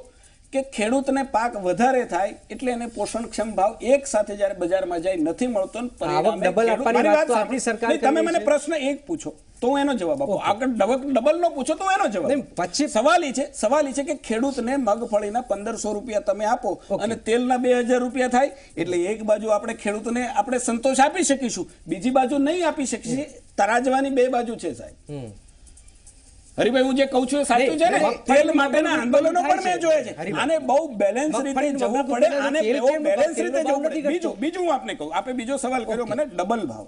કે ખેડૂતને પાક વધારે થાય એટલે એને પોષણક્ષમ ભાવ એક સાથે જ્યારે બજારમાં જાય નથી મળતો ને પરિણામે ડબલ આપવાની મારી વાત તો વાત આપણી સરકાર નહીં, તમે કરી મને છે. પ્રશ્ન એક પૂછો તો હું એનો જવાબ આપું, આગળ ડબલ નો પૂછો તો હું એનો જવાબ નહીં, આપું. પછી સવાલ એ છે કે ખેડૂતને મગફળીના 1500 રૂપિયા તમે આપો અને તેલના 2000 રૂપિયા થાય એટલે એક બાજુ આપણે ખેડૂતને આપણે સંતોષ આપી શકીશું, બીજી બાજુ નહીં આપી શકીશું. તરાજવાની બે બાજુ છે સાહેબ. હરિભાઈ હું જે કહું છું એ સાચું છે ને? તેલ માટેના આંદોલનો પણ મેં જોયા છે. આને બહુ બેલેન્સ રીતે જવું પડે, આને બહુ બેલેન્સ રીતે જવું પડે. બીજું હું આપને કહું, આપે બીજો સવાલ કર્યો મને ડબલ ભાવ,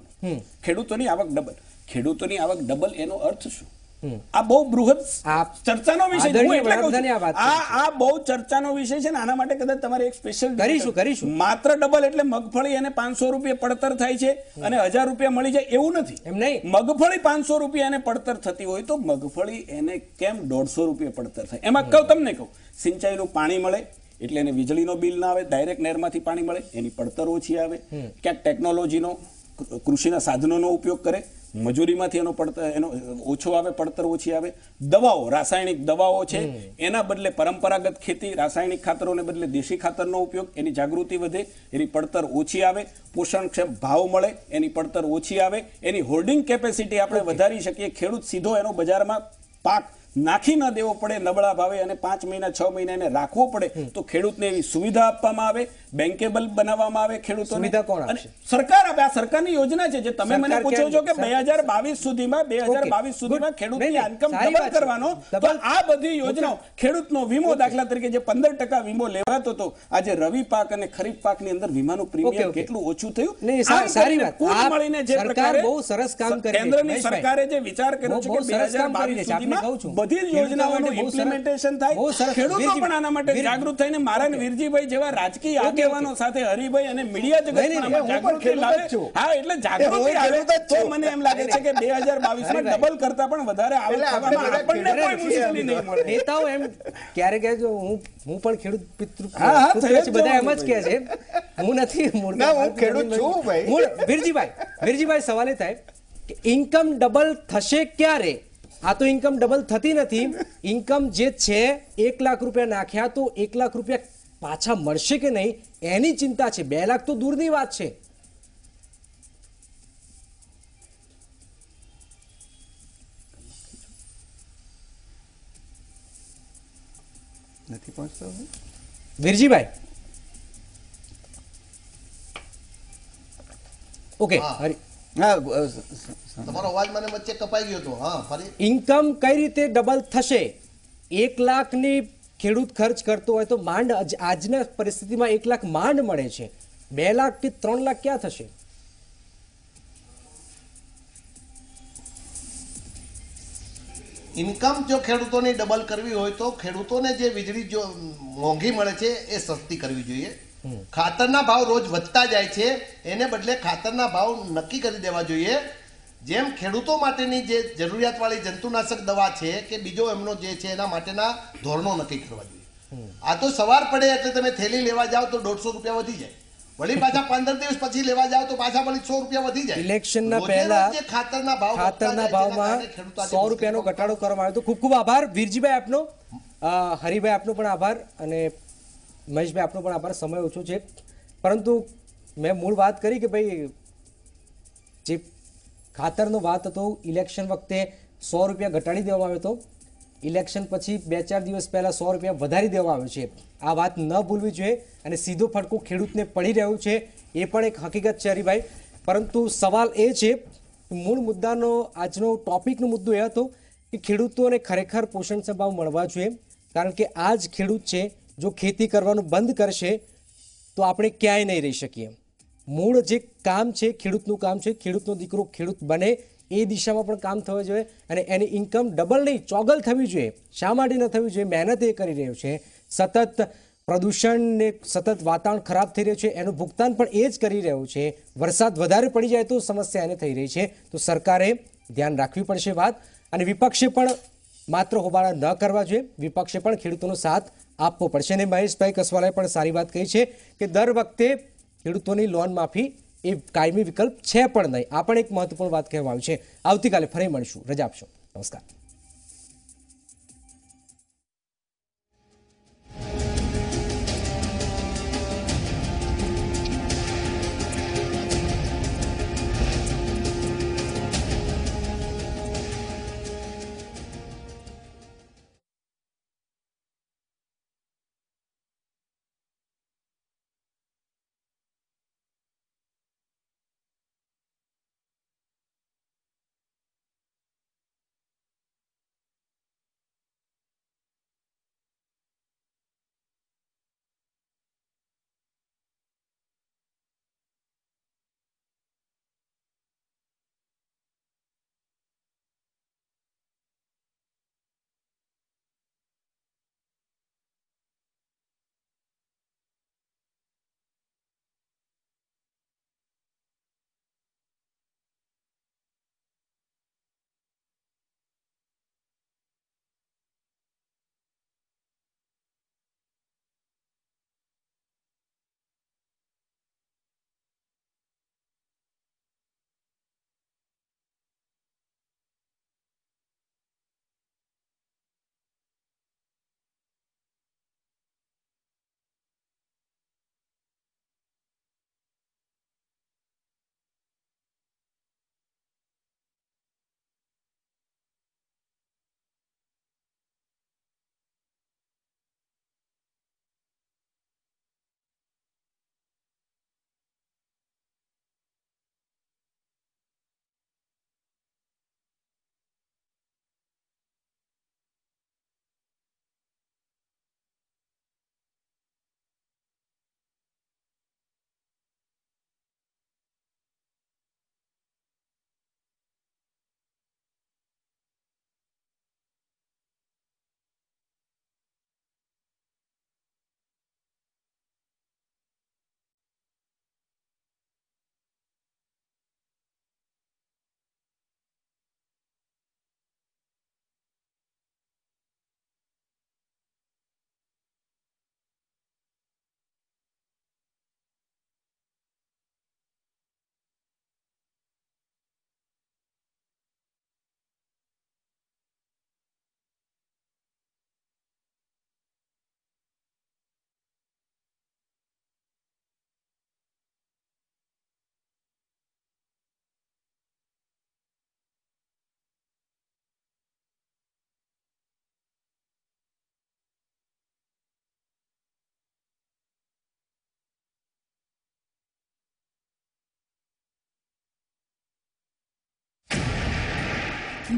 ખેડૂતોની આવક ડબલ. ખેડૂતોની આવક ડબલ એનો અર્થ શું? આ બહુ બૃહદ ચર્ચાનો વિષય છે. હું એટલે કહું છું આ બહુ ચર્ચાનો વિષય છે ને, આના માટે કદાચ તમારે એક સ્પેશિયલ કરીશું. માત્ર ડબલ એટલે મગફળી એને 500 રૂપિયા પડતર થાય છે અને 1000 રૂપિયા મળી જાય એવું નથી. એમ નહીં, મગફળી 500 રૂપિયા એને પડતર થતી હોય તો મગફળી એને કેમ 150 રૂપિયા પડતર થાય? એમાં તમને કહું, સિંચાઈનું પાણી મળે એટલે એને વીજળીનો બિલ ના આવે, ડાયરેક્ટ નહેરમાંથી પાણી મળે એની પડતર ઓછી આવે. ક્યાંક ટેકનોલોજીનો કૃષિના સાધનોનો ઉપયોગ કરે, મજૂરીમાંથી એનો ઓછો આવે, પડતર ઓછી આવે. દવાઓ, રાસાયણિક દવાઓ છે એના બદલે પરંપરાગત ખેતી, રાસાયણિક ખાતરોને બદલે દેશી ખાતરનો ઉપયોગ, એની જાગૃતિ વધે, એની પડતર ઓછી આવે. પોષણક્ષમ ભાવ મળે, એની પડતર ઓછી આવે. એની હોલ્ડિંગ કેપેસિટી આપણે વધારી શકીએ. ખેડૂત સીધો એનો બજારમાં પાક નાખી ન દેવો પડે નબળા ભાવે અને 5 મહિના 6 મહિના એને રાખવો પડે તો ખેડૂતને એવી સુવિધા આપવામાં આવે, બેન્કેબલ બનાવવામાં આવે. ખેડૂતોને સુવિધા કોણ આપશે? સરકાર આપે. આ સરકારની યોજના છે જે તમે મને પૂછો છો કે 2022 સુધીમાં ખેડૂતની ઇન્કમ ડબલ કરવાનો, તો આ બધી યોજનાઓ, ખેડૂતનો વીમો દાખલા તરીકે જે 15% વીમો લેવાતો હતો, આજે રવિ પાક અને ખરીફ પાકની અંદર વીમાનું પ્રીમિયમ કેટલું ઓછું થયું. સારી વાત. કુલ મળીને જે પ્રકારે બહુ સરસ કામ કરી કેન્દ્રની સરકારે જે વિચાર કર્યો છે કે 2022 સુધીમાં બધી જ યોજનાઓનું ઇમ્પ્લિમેન્ટેશન થાય. ખેડૂતો પણ આના માટે જાગૃત થઈને મારા વીરજીભાઈ જેવા રાજકીય આગેવાનો સાથે હરિભાઈ અને મીડિયા જગત પણ આમાં જાગૃતિ લાવે. હા, એટલે જાગૃતિ આવે તો મને એમ લાગે છે કે 2022 માં ડબલ કરતા પણ વધારે આવક થવામાં આપણને કોઈ મુશ્કેલી નહીં મળે. નેતાઓ એમ ક્યારેક હું પણ ખેડૂત પિતૃ બધા એમ જ કહે છે, હું નથી હું ખેડૂત છું ભાઈ. વીરજીભાઈ સવાલ એ થાય કે ઇન્કમ ડબલ થશે ક્યારે? આ તો ઇન્કમ ડબલ થતી નથી. ઇન્કમ જે છે 1 લાખ રૂપિયા નાખ્યા તો 1 લાખ રૂપિયા પાછા મળશે કે નહીં એની ચિંતા છે. 2 લાખ તો દૂરની વાત છે. નથી પહોંચતો વીરજીભાઈ ઓકે, તમારો અવાજ મને વચ્ચે કપાઈ ગયો હતો. હા, ફરી ઇન્કમ કઈ રીતે ડબલ થશે? 1 લાખની ખેડૂત ખર્ચ કરતો હોય તો માંડ આજના પરિસ્થિતિમાં 1 લાખ માંડ મળે છે. 2 લાખ કે 3 લાખ ક્યાં થશે? ઇન્કમ જો ખેડૂતોની ડબલ કરવી હોય તો ખેડૂતોને જે વીજળી જો મોંઘી મળે છે એ સસ્તી કરવી જોઈએ. ખાતરના ભાવ રોજ વધતા જાય છે, એને બદલે ખાતરના ભાવ નક્કી કરી દેવા જોઈએ. જેમ ખેડૂતો માટેની જે જરૂરિયાતવાળી જંતુનાશક દવા છે કે બીજો એમનો જે છે એના માટેના ધોરણો નક્કી કરવા જોઈએ. આ તો સવાર પડે એટલે તમે થેલી લેવા જાઓ તો 150 રૂપિયા વધી જાય, વળી પાછા 15 દિવસ પછી લેવા જાઓ તો પાછા વળી 100 રૂપિયા વધી જાય. ઇલેક્શનના પહેલા જે ખાતરના ભાવમાં 100 રૂપિયાનો ઘટાડો કરવામાં આવ્યો. તો ખૂબ ખૂબ આભાર વીરજીભાઈ આપનો, હરિભાઈ આપનો પણ આભાર અને મહેશભાઈ આપનો પણ આભાર. સમય ઓછો છે પરંતુ મેં મૂળ વાત કરી કે ભાઈ જે ખાતરનો વાત હતો, ઇલેક્શન વખતે 100 રૂપિયા ઘટાડી દેવામાં આવ્યો હતો, ઇલેક્શન પછી 2-4 દિવસ પહેલા 100 રૂપિયા વધારી દેવામાં આવ્યો છે. આ વાત ન ભૂલવી જોઈએ અને સીધો ફટકો ખેડૂતને પડી રહ્યું છે એ પણ એક હકીકત છે હરિભાઈ. પરંતુ સવાલ એ છે, મૂળ મુદ્દાનો આજનો ટોપિકનો મુદ્દો એ હતો કે ખેડૂતોને ખરેખર પોષણક્ષમ ભાવ મળવા જોઈએ, કારણ કે આ જ ખેડૂત છે જો ખેતી કરવાનું બંધ કરશે તો આપણે ક્યાંય નહીં રહી શકીએ. મૂળ જે કામ છે ખેડૂતનું કામ છે, ખેડૂતનો દીકરો ખેડૂત બને એ દિશામાં પણ કામ થવું જોઈએ અને એની ઇન્કમ ડબલ નહીં ચોગલ થવી જોઈએ. શા માટે ન થવી જોઈએ? મહેનત એ કરી રહ્યો છે, સતત પ્રદૂષણને સતત વાતાવરણ ખરાબ થઈ રહ્યું છે, એનું ભુગતાન પણ એ જ કરી રહ્યું છે. વરસાદ વધારે પડી જાય તો સમસ્યા એને થઈ રહી છે. તો સરકારે ધ્યાન રાખવી પડશે વાત, અને વિપક્ષે પણ માત્ર હોબાળા ન કરવા જોઈએ, વિપક્ષે પણ ખેડૂતોનો સાથ આપવો પડશે. અને મહેશભાઈ કસવાલાએ પણ સારી વાત કહી છે કે દર વખતે ખેડૂતોની લોન માફી એ કાયમી વિકલ્પ છે પણ નહીં. આ પણ એક મહત્વપૂર્ણ વાત કહેવામાં આવી છે. આવતીકાલે ફરી મળીશું. રજા આપશો. નમસ્કાર.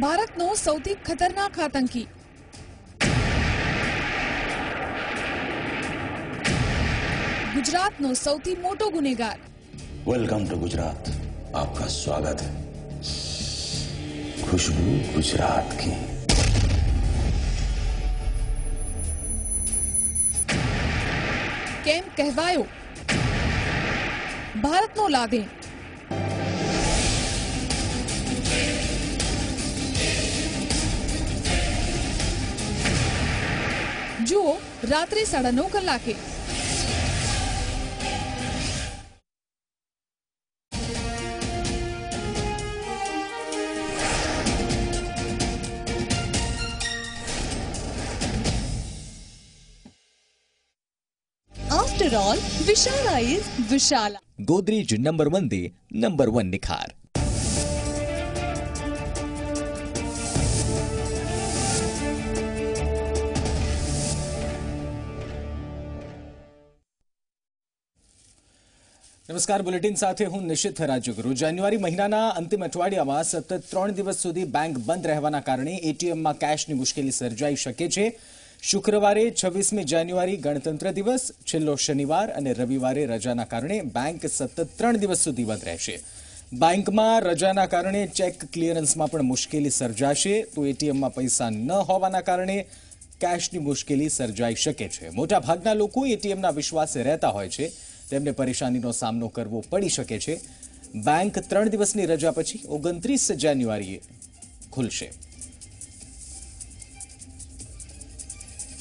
ભારતનો સૌથી ખતરનાક આતંકી ગુજરાતનો સૌથી મોટો ગુનેગાર. Welcome to Gujarat. आपका स्वागत है. खुशबू गुजरात की. કેમ કહેવાયો ભારતનો લાદેન? જુઓ રાત્રે 9:30 કલાકે. After all, Vishala is Vishala. Godrej number 1 de number 1 નિખાર. નમસ્કાર, બુલેટિન સાથે હું નિશિત રાજ્યગુરુ. જાન્યુઆરી મહિનાના અંતિમ અઠવાડિયામાં સતત 3 દિવસ સુધી બેંક બંધ રહેવાના કારણે એટીએમમાં કેશની મુશ્કેલી સર્જાઈ શકે છે. શુક્રવારે 26મી જાન્યુઆરી ગણતંત્ર દિવસ, છેલ્લો શનિવાર અને રવિવારે રજાના કારણે બેંક સતત 3 દિવસ સુધી બંધ રહેશે. બેંકમાં રજાના કારણે ચેક ક્લિયરન્સમાં પણ મુશ્કેલી સર્જાશે, તો એટીએમમાં પૈસા ન હોવાના કારણે કેશની મુશ્કેલી સર્જાઈ શકે છે. મોટાભાગના લોકો એટીએમના વિશ્વાસે રહેતા હોય છે, તેમને પરેશાનીનો સામનો કરવો પડી શકે છે. બેંક 3 દિવસની રજા પછી 29 જાન્યુઆરીએ ખુલશે.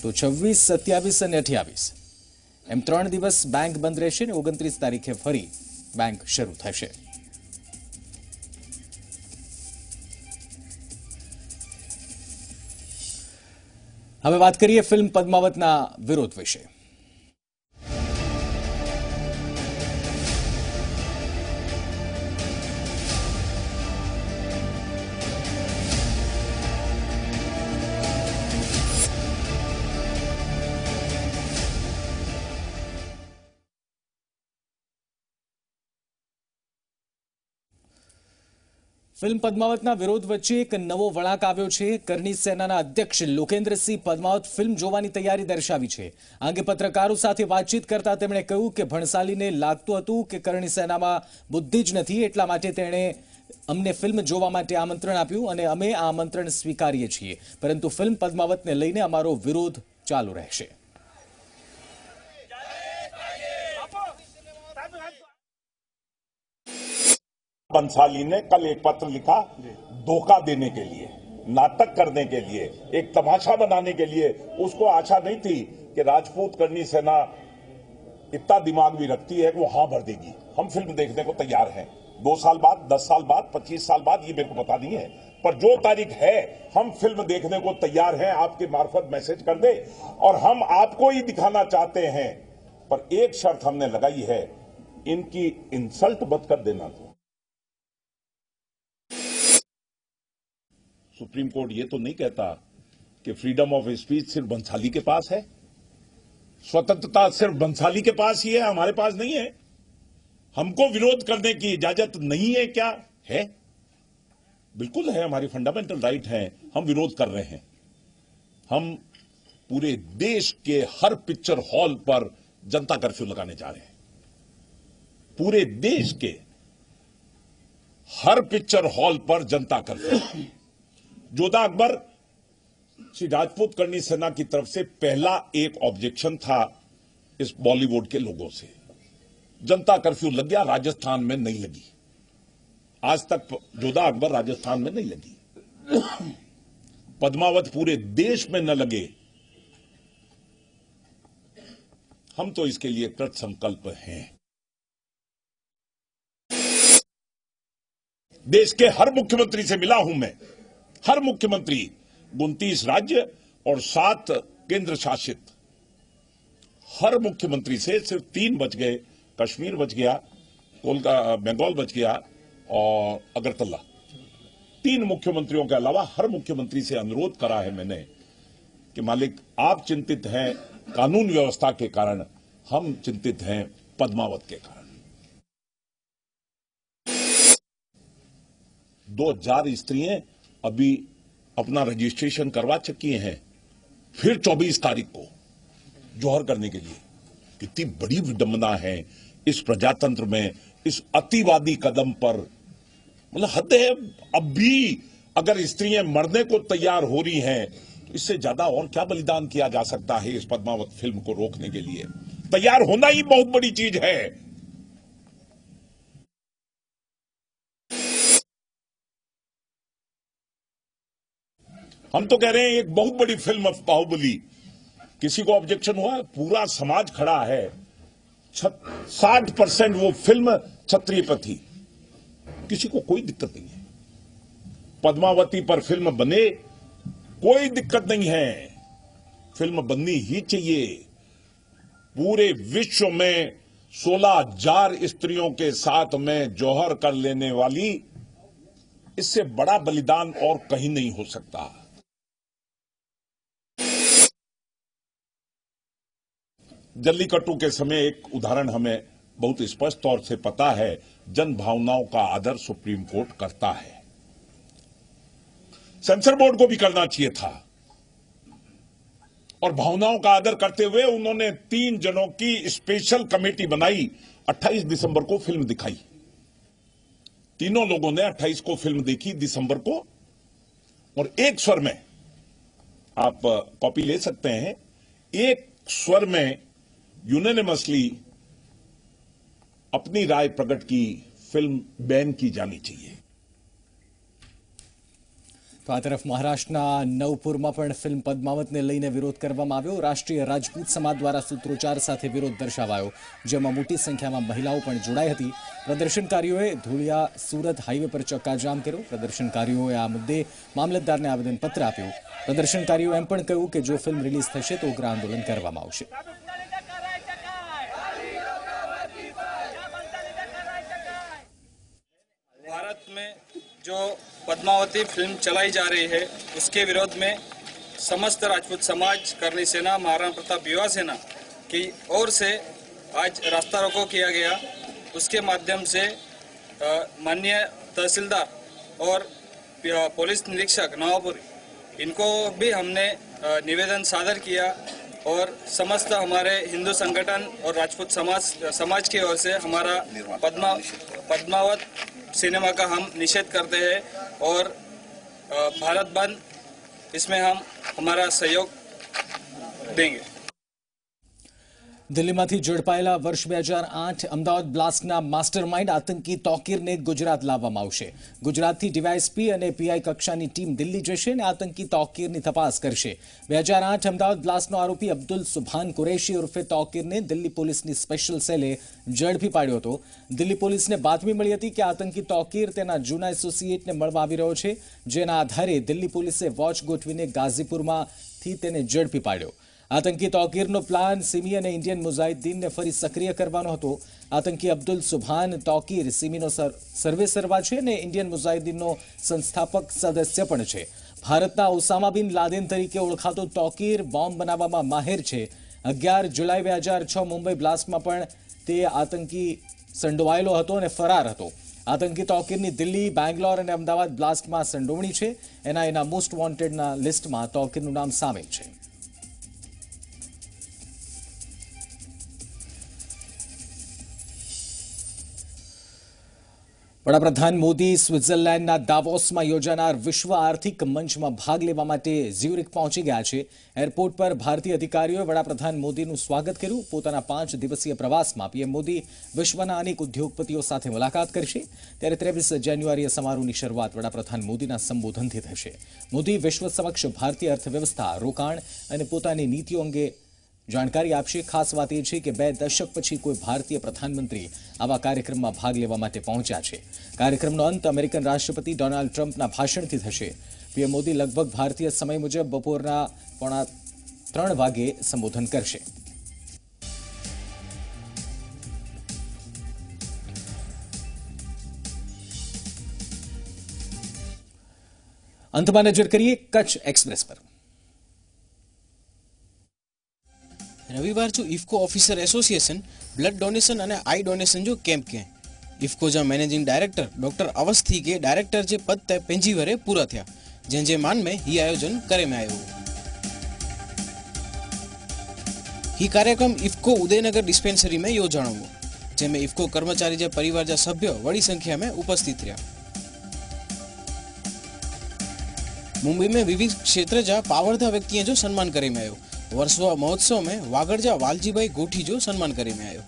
તો 26, 27 અને 28 એમ 3 દિવસ બેંક બંધ રહેશે અને 29 તારીખે ફરી બેંક શરૂ થશે. હવે વાત કરીએ ફિલ્મ પદ્માવતના વિરોધ વિશે. ફિલ્મ પદ્માવતના વિરોધ વચ્ચે એક નવો વળાંક આવ્યો છે. કરણી સેનાના અધ્યક્ષ લોકેન્દ્રસિંહ પદ્માવત ફિલ્મ જોવાની તૈયારી દર્શાવી છે. આ અંગે પત્રકારો સાથે વાતચીત કરતા તેમણે કહ્યું કે ભણસાલીને લાગતું હતું કે કરણી સેનામાં બુદ્ધિ જ નથી, એટલા માટે તેણે અમને ફિલ્મ જોવા માટે આમંત્રણ આપ્યું અને અમે આ આમંત્રણ સ્વીકારીએ છીએ, પરંતુ ફિલ્મ પદ્માવતને લઈને અમારો વિરોધ ચાલુ રહેશે. बंसाली ने कल एक पत्र लिखा धोखा देने के लिए, नाटक करने के लिए, एक तमाशा बनाने के लिए. उसको आशा नहीं थी कि राजपूत करनी सेना इतना दिमाग भी रखती है कि वो हाँ भर देगी. हम फिल्म देखने को तैयार हैं. 2 साल बाद, 10 साल बाद, 25 साल बाद, ये मेरे को पता नहीं है, पर जो तारीख है हम फिल्म देखने को तैयार हैं. आपके मार्फत मैसेज कर दे और हम आपको ही दिखाना चाहते हैं, पर एक शर्त हमने लगाई है, इनकी इंसल्ट मत कर देना. सुप्रीम कोर्ट ये तो नहीं कहता कि फ्रीडम ऑफ स्पीच सिर्फ बंसाली के पास है, स्वतंत्रता सिर्फ बंसाली के पास ही है, हमारे पास नहीं है. हमको विरोध करने की इजाजत नहीं है क्या? है, बिल्कुल है, हमारी फंडामेंटल राइट है. हम विरोध कर रहे हैं. हम पूरे देश के हर पिक्चर हॉल पर जनता कर्फ्यू लगाने जा रहे हैं. पूरे देश के हर पिक्चर हॉल पर जनता कर्फ्यू. जोधा अकबर श्री राजपूत करनी सेना की तरफ से पहला एक ऑब्जेक्शन था इस बॉलीवुड के लोगों से. जनता कर्फ्यू लग गया, राजस्थान में नहीं लगी. आज तक जोधा अकबर राजस्थान में नहीं लगी. पद्मावत पूरे देश में न लगे, हम तो इसके लिए कृत संकल्प हैं. देश के हर मुख्यमंत्री से मिला हूं मैं, हर मुख्यमंत्री, 29 राज्य और 7 केंद्र शासित, हर मुख्यमंत्री से सिर्फ 3 बच गए. कश्मीर बच गया, बंगाल बच गया और अगरतला. 3 मुख्यमंत्रियों के अलावा हर मुख्यमंत्री से अनुरोध करा है मैंने कि मालिक आप चिंतित हैं कानून व्यवस्था के कारण, हम चिंतित हैं पद्मावत के कारण. 2000 स्त्रियां अभी अपना रजिस्ट्रेशन करवा चुकी हैं, फिर 24 तारीख को जौहर करने के लिए. कितनी बड़ी विडंबना है इस प्रजातंत्र में, इस अतिवादी कदम पर. मतलब हद है. अब भी अगर स्त्रियां मरने को तैयार हो रही हैं, तो इससे ज्यादा और क्या बलिदान किया जा सकता है इस पद्मावत फिल्म को रोकने के लिए? तैयार होना ही बहुत बड़ी चीज है. हम तो कह रहे हैं एक बहुत बड़ी फिल्म ऑफ बाहुबली, किसी को ऑब्जेक्शन हुआ? पूरा समाज खड़ा है. 60% वो फिल्म क्षत्रिय पर थी, किसी को कोई दिक्कत नहीं है. पद्मावती पर फिल्म बने, कोई दिक्कत नहीं है, फिल्म बननी ही चाहिए. पूरे विश्व में 16,000 स्त्रियों के साथ में जौहर कर लेने वाली, इससे बड़ा बलिदान और कहीं नहीं हो सकता. जल्लीकट्टू के समय एक उदाहरण हमें बहुत स्पष्ट तौर से पता है. जन भावनाओं का आदर सुप्रीम कोर्ट करता है. सेंसर बोर्ड को भी करना चाहिए था. और भावनाओं का आदर करते हुए उन्होंने 3 जनों की स्पेशल कमेटी बनाई। 28 दिसंबर को फिल्म दिखाई। तीनों लोगों ने 28 को फिल्म देखी दिसंबर को, और एक स्वर में, आप कॉपी ले सकते हैं, एक स्वर में यूनानिमसली अपनी राय प्रकट की, फिल्म बैन की जानी चाहिए। તો આ તરફ મહારાષ્ટ્રના નવપુરમાં પણ ફિલ્મ પદ્માવતને લઈને વિરોધ કરવામાં આવ્યો। રાષ્ટ્રીય રાજપૂત સમાજ દ્વારા સૂત્રોચ્ચાર સાથે વિરોધ દર્શાવાયો, જેમાં મોટી સંખ્યામાં મહિલાઓ પણ જોડાઈ હતી। પ્રદર્શનકારીઓએ ધુલિયા સુરત હાઈવે પર ચક્કાજામ કર્યો। પ્રદર્શનકારીઓએ આ મુદ્દે મામલતદારને આવેદનપત્ર આપ્યું। પ્રદર્શનકારીઓએ એમ પણ કહ્યું કે જો ફિલ્મ રિલીઝ થશે તો ઉગ્ર આંદોલન કરવામાં આવશે। भारत में जो पद्मावती फिल्म चलाई जा रही है उसके विरोध में समस्त राजपूत समाज, करनी सेना, महाराणा प्रताप युवा सेना की ओर से आज रास्ता रोको किया गया। उसके माध्यम से माननीय तहसीलदार और पुलिस निरीक्षक नवापुर, इनको भी हमने निवेदन सादर किया, और समस्त हमारे हिंदू संगठन और राजपूत समाज की ओर से हमारा पद्मावत सिनेमा का हम निषेध करते हैं, और भारत बंद इसमें हम हमारा सहयोग देंगे। દિલ્હીમાંથી ઝડપાયેલા વર્ષ 2008 અમદાવાદ બ્લાસ્ટના માસ્ટરમાઇન્ડ આતંકી તૌકીરને ગુજરાત લાવવામાં આવશે। ગુજરાતથી ડીવાયએસપી અને પીઆઈ કક્ષાની ટીમ દિલ્હી જશે અને આતંકી તૌકીરની તપાસ કરશે। 2008 અમદાવાદ બ્લાસ્ટનો આરોપી અબ્દુલ સુભાન કુરેશી ઉર્ફે તૌકીરને દિલ્હી પોલીસની સ્પેશિયલ સેલે ઝડપી પાડ્યો હતો। દિલ્હી પોલીસને બાતમી મળી હતી કે આતંકી તૌકીર તેના જૂના એસોસિએટને મળવા આવી રહ્યો છે, જેના આધારે દિલ્હી પોલીસે વોચ ગોઠવીને ગાઝીપુરમાંથી તેને ઝડપી પાડ્યો। આતંકી તૌકીરનો પ્લાન સિમી અને ઇન્ડિયન મુજાહિદ્દીનને ફરી સક્રિય કરવાનો હતો। આતંકી અબ્દુલ સુભાન તૌકીર સિમીનો સર્વેસર્વા છે અને ઇન્ડિયન મુજાહિદ્દીનનો સંસ્થાપક સદસ્ય પણ છે। ભારતના ઓસામા બિન લાદેન તરીકે ઓળખાતો તૌકીર બોમ્બ બનાવવામાં માહેર છે। 11 જુલાઈ 2006 મુંબઈ બ્લાસ્ટમાં પણ તે આતંકી સંડોવાયેલો હતો અને ફરાર હતો। આતંકી તૌકીરની દિલ્હી, બેંગ્લોર અને અમદાવાદ બ્લાસ્ટમાં સંડોવણી છે। એના મોસ્ટ વોન્ટેડના લિસ્ટમાં તૌકીરનું નામ સામેલ છે। વડાપ્રધાન મોદી સ્વિટ્ઝરલેન્ડના દાવોસમાં યોજાનાર વિશ્વ આર્થિક મંચમાં ભાગ લેવા માટે ઝ્યુરિક પહોંચી ગયા છે। એરપોર્ટ પર ભારતીય અધિકારીઓએ વડાપ્રધાન મોદીનું સ્વાગત કર્યું। પોતાના 5 દિવસીય પ્રવાસમાં પીએમ મોદી વિશ્વના અનેક ઉદ્યોગપતિઓ સાથે મુલાકાત કરશે। ત્યારે 23 જાન્યુઆરીએ સમારોહની શરૂઆત વડાપ્રધાન મોદીના સંબોધનથી થશે। મોદી વિશ્વ સમક્ષ ભારતીય અર્થવ્યવસ્થા, રોકાણ અને પોતાની નીતિઓ અંગે જાણકારી આપશે। ખાસ વાત એ છે કે 2 દશક પછી કોઈ ભારતીય પ્રધાનમંત્રી આવા કાર્યક્રમમાં ભાગ લેવા માટે પહોંચ્યા છે। કાર્યક્રમનો અંત અમેરિકન રાષ્ટ્રપતિ ડોનાલ્ડ ટ્રમ્પના ભાષણથી થશે। પીએમ મોદી લગભગ ભારતીય સમય મુજબ બપોરના 3:15 વાગે સંબોધન કરશે। અંતમાં નજર કરીએ કચ્છ એક્સપ્રેસ પર। रविवार जो IFFCO officer association blood donation और आई डोनेशन जो कैंप के इफ्को जा मैनेजिंग डायरेक्टर डॉक्टर अवस्थी के डायरेक्टर जे पद ते पंजी वरे पूरा थया, जंहिंजे मान में ही आयोजन करे में आयो। ही कार्यक्रम इफ्को उदयनगर डिस्पेंसरी में योजाणो, जेमें इफ्को कर्मचारी जे परिवार जा सभ्य वड़ी संख्या में उपस्थित रहा। मुंबई में विविध क्षेत्र जा पावरधा व्यक्तियों जो सम्मान करे में आयो। वर्सोवा महोत्सव में वागड़जा वालजीभाई गोठी जो सम्मान करे में आयो।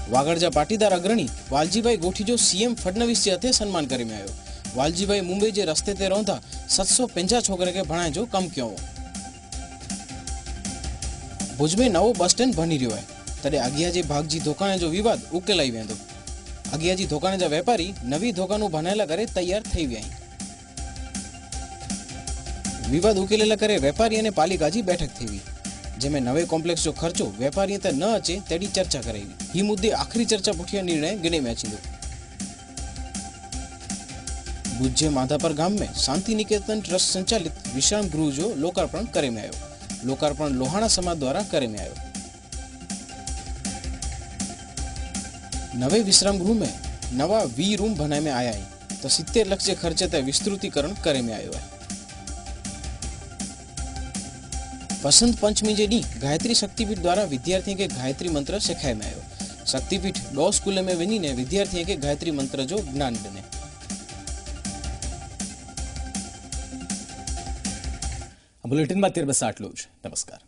वागड़जा पाटीदार अग्रणी वालजीभाई गोठी जो सीएम फडणवीस जे हथे सम्मान करे में आयो। वालजीभाई मुंबई जे रस्ते ते रहंदा 750 छोकरे के भणाय जो कम क्यो। भुज में नवो बस स्टेन्ड बनी रह्यो है, तडे अगियाजी भागजी धोकाणे जो विवाद उकेलाई वेंदो। अगियाजी धोकाणे जा वेपारी नवी धोकानो बनायेला करे तैयार थई व्याई। विवाद उकेलेला करे वेपारी और पालिका जी बैठक थी, जेमें नवे कॉम्प्लेक्स जो खर्चो वेपारी ते न अचे तेड़ी चर्चा कराई। ही मुद्दे आखरी चर्चा पुठिया निर्णय गणे में अची। भुज माधापर गाम में शांति निकेतन ट्रस्ट संचालित विश्राम गृह जो लोकार्पण करे में आयो। लोकार्पण लोहाणा समाज द्वारा करे में आयो। नवे विश्राम गृह में नवा 20 रूम बनाए में आया है, तो 70 लाख के खर्चे ते विस्तृतीकरण करे में आयो है। बसंत पंचमी जे डी गायत्री शक्तिपीठ द्वारा विद्यार्थी के गायत्री मंत्र सिखायमां आयो। शक्तिपीठ 2 स्कूल में वञीने विद्यार्थी के गायत्री मंत्र जो ज्ञान ॾिने। बुलेटिन में અત્યારે બસ આટલું જ। નમસ્કાર।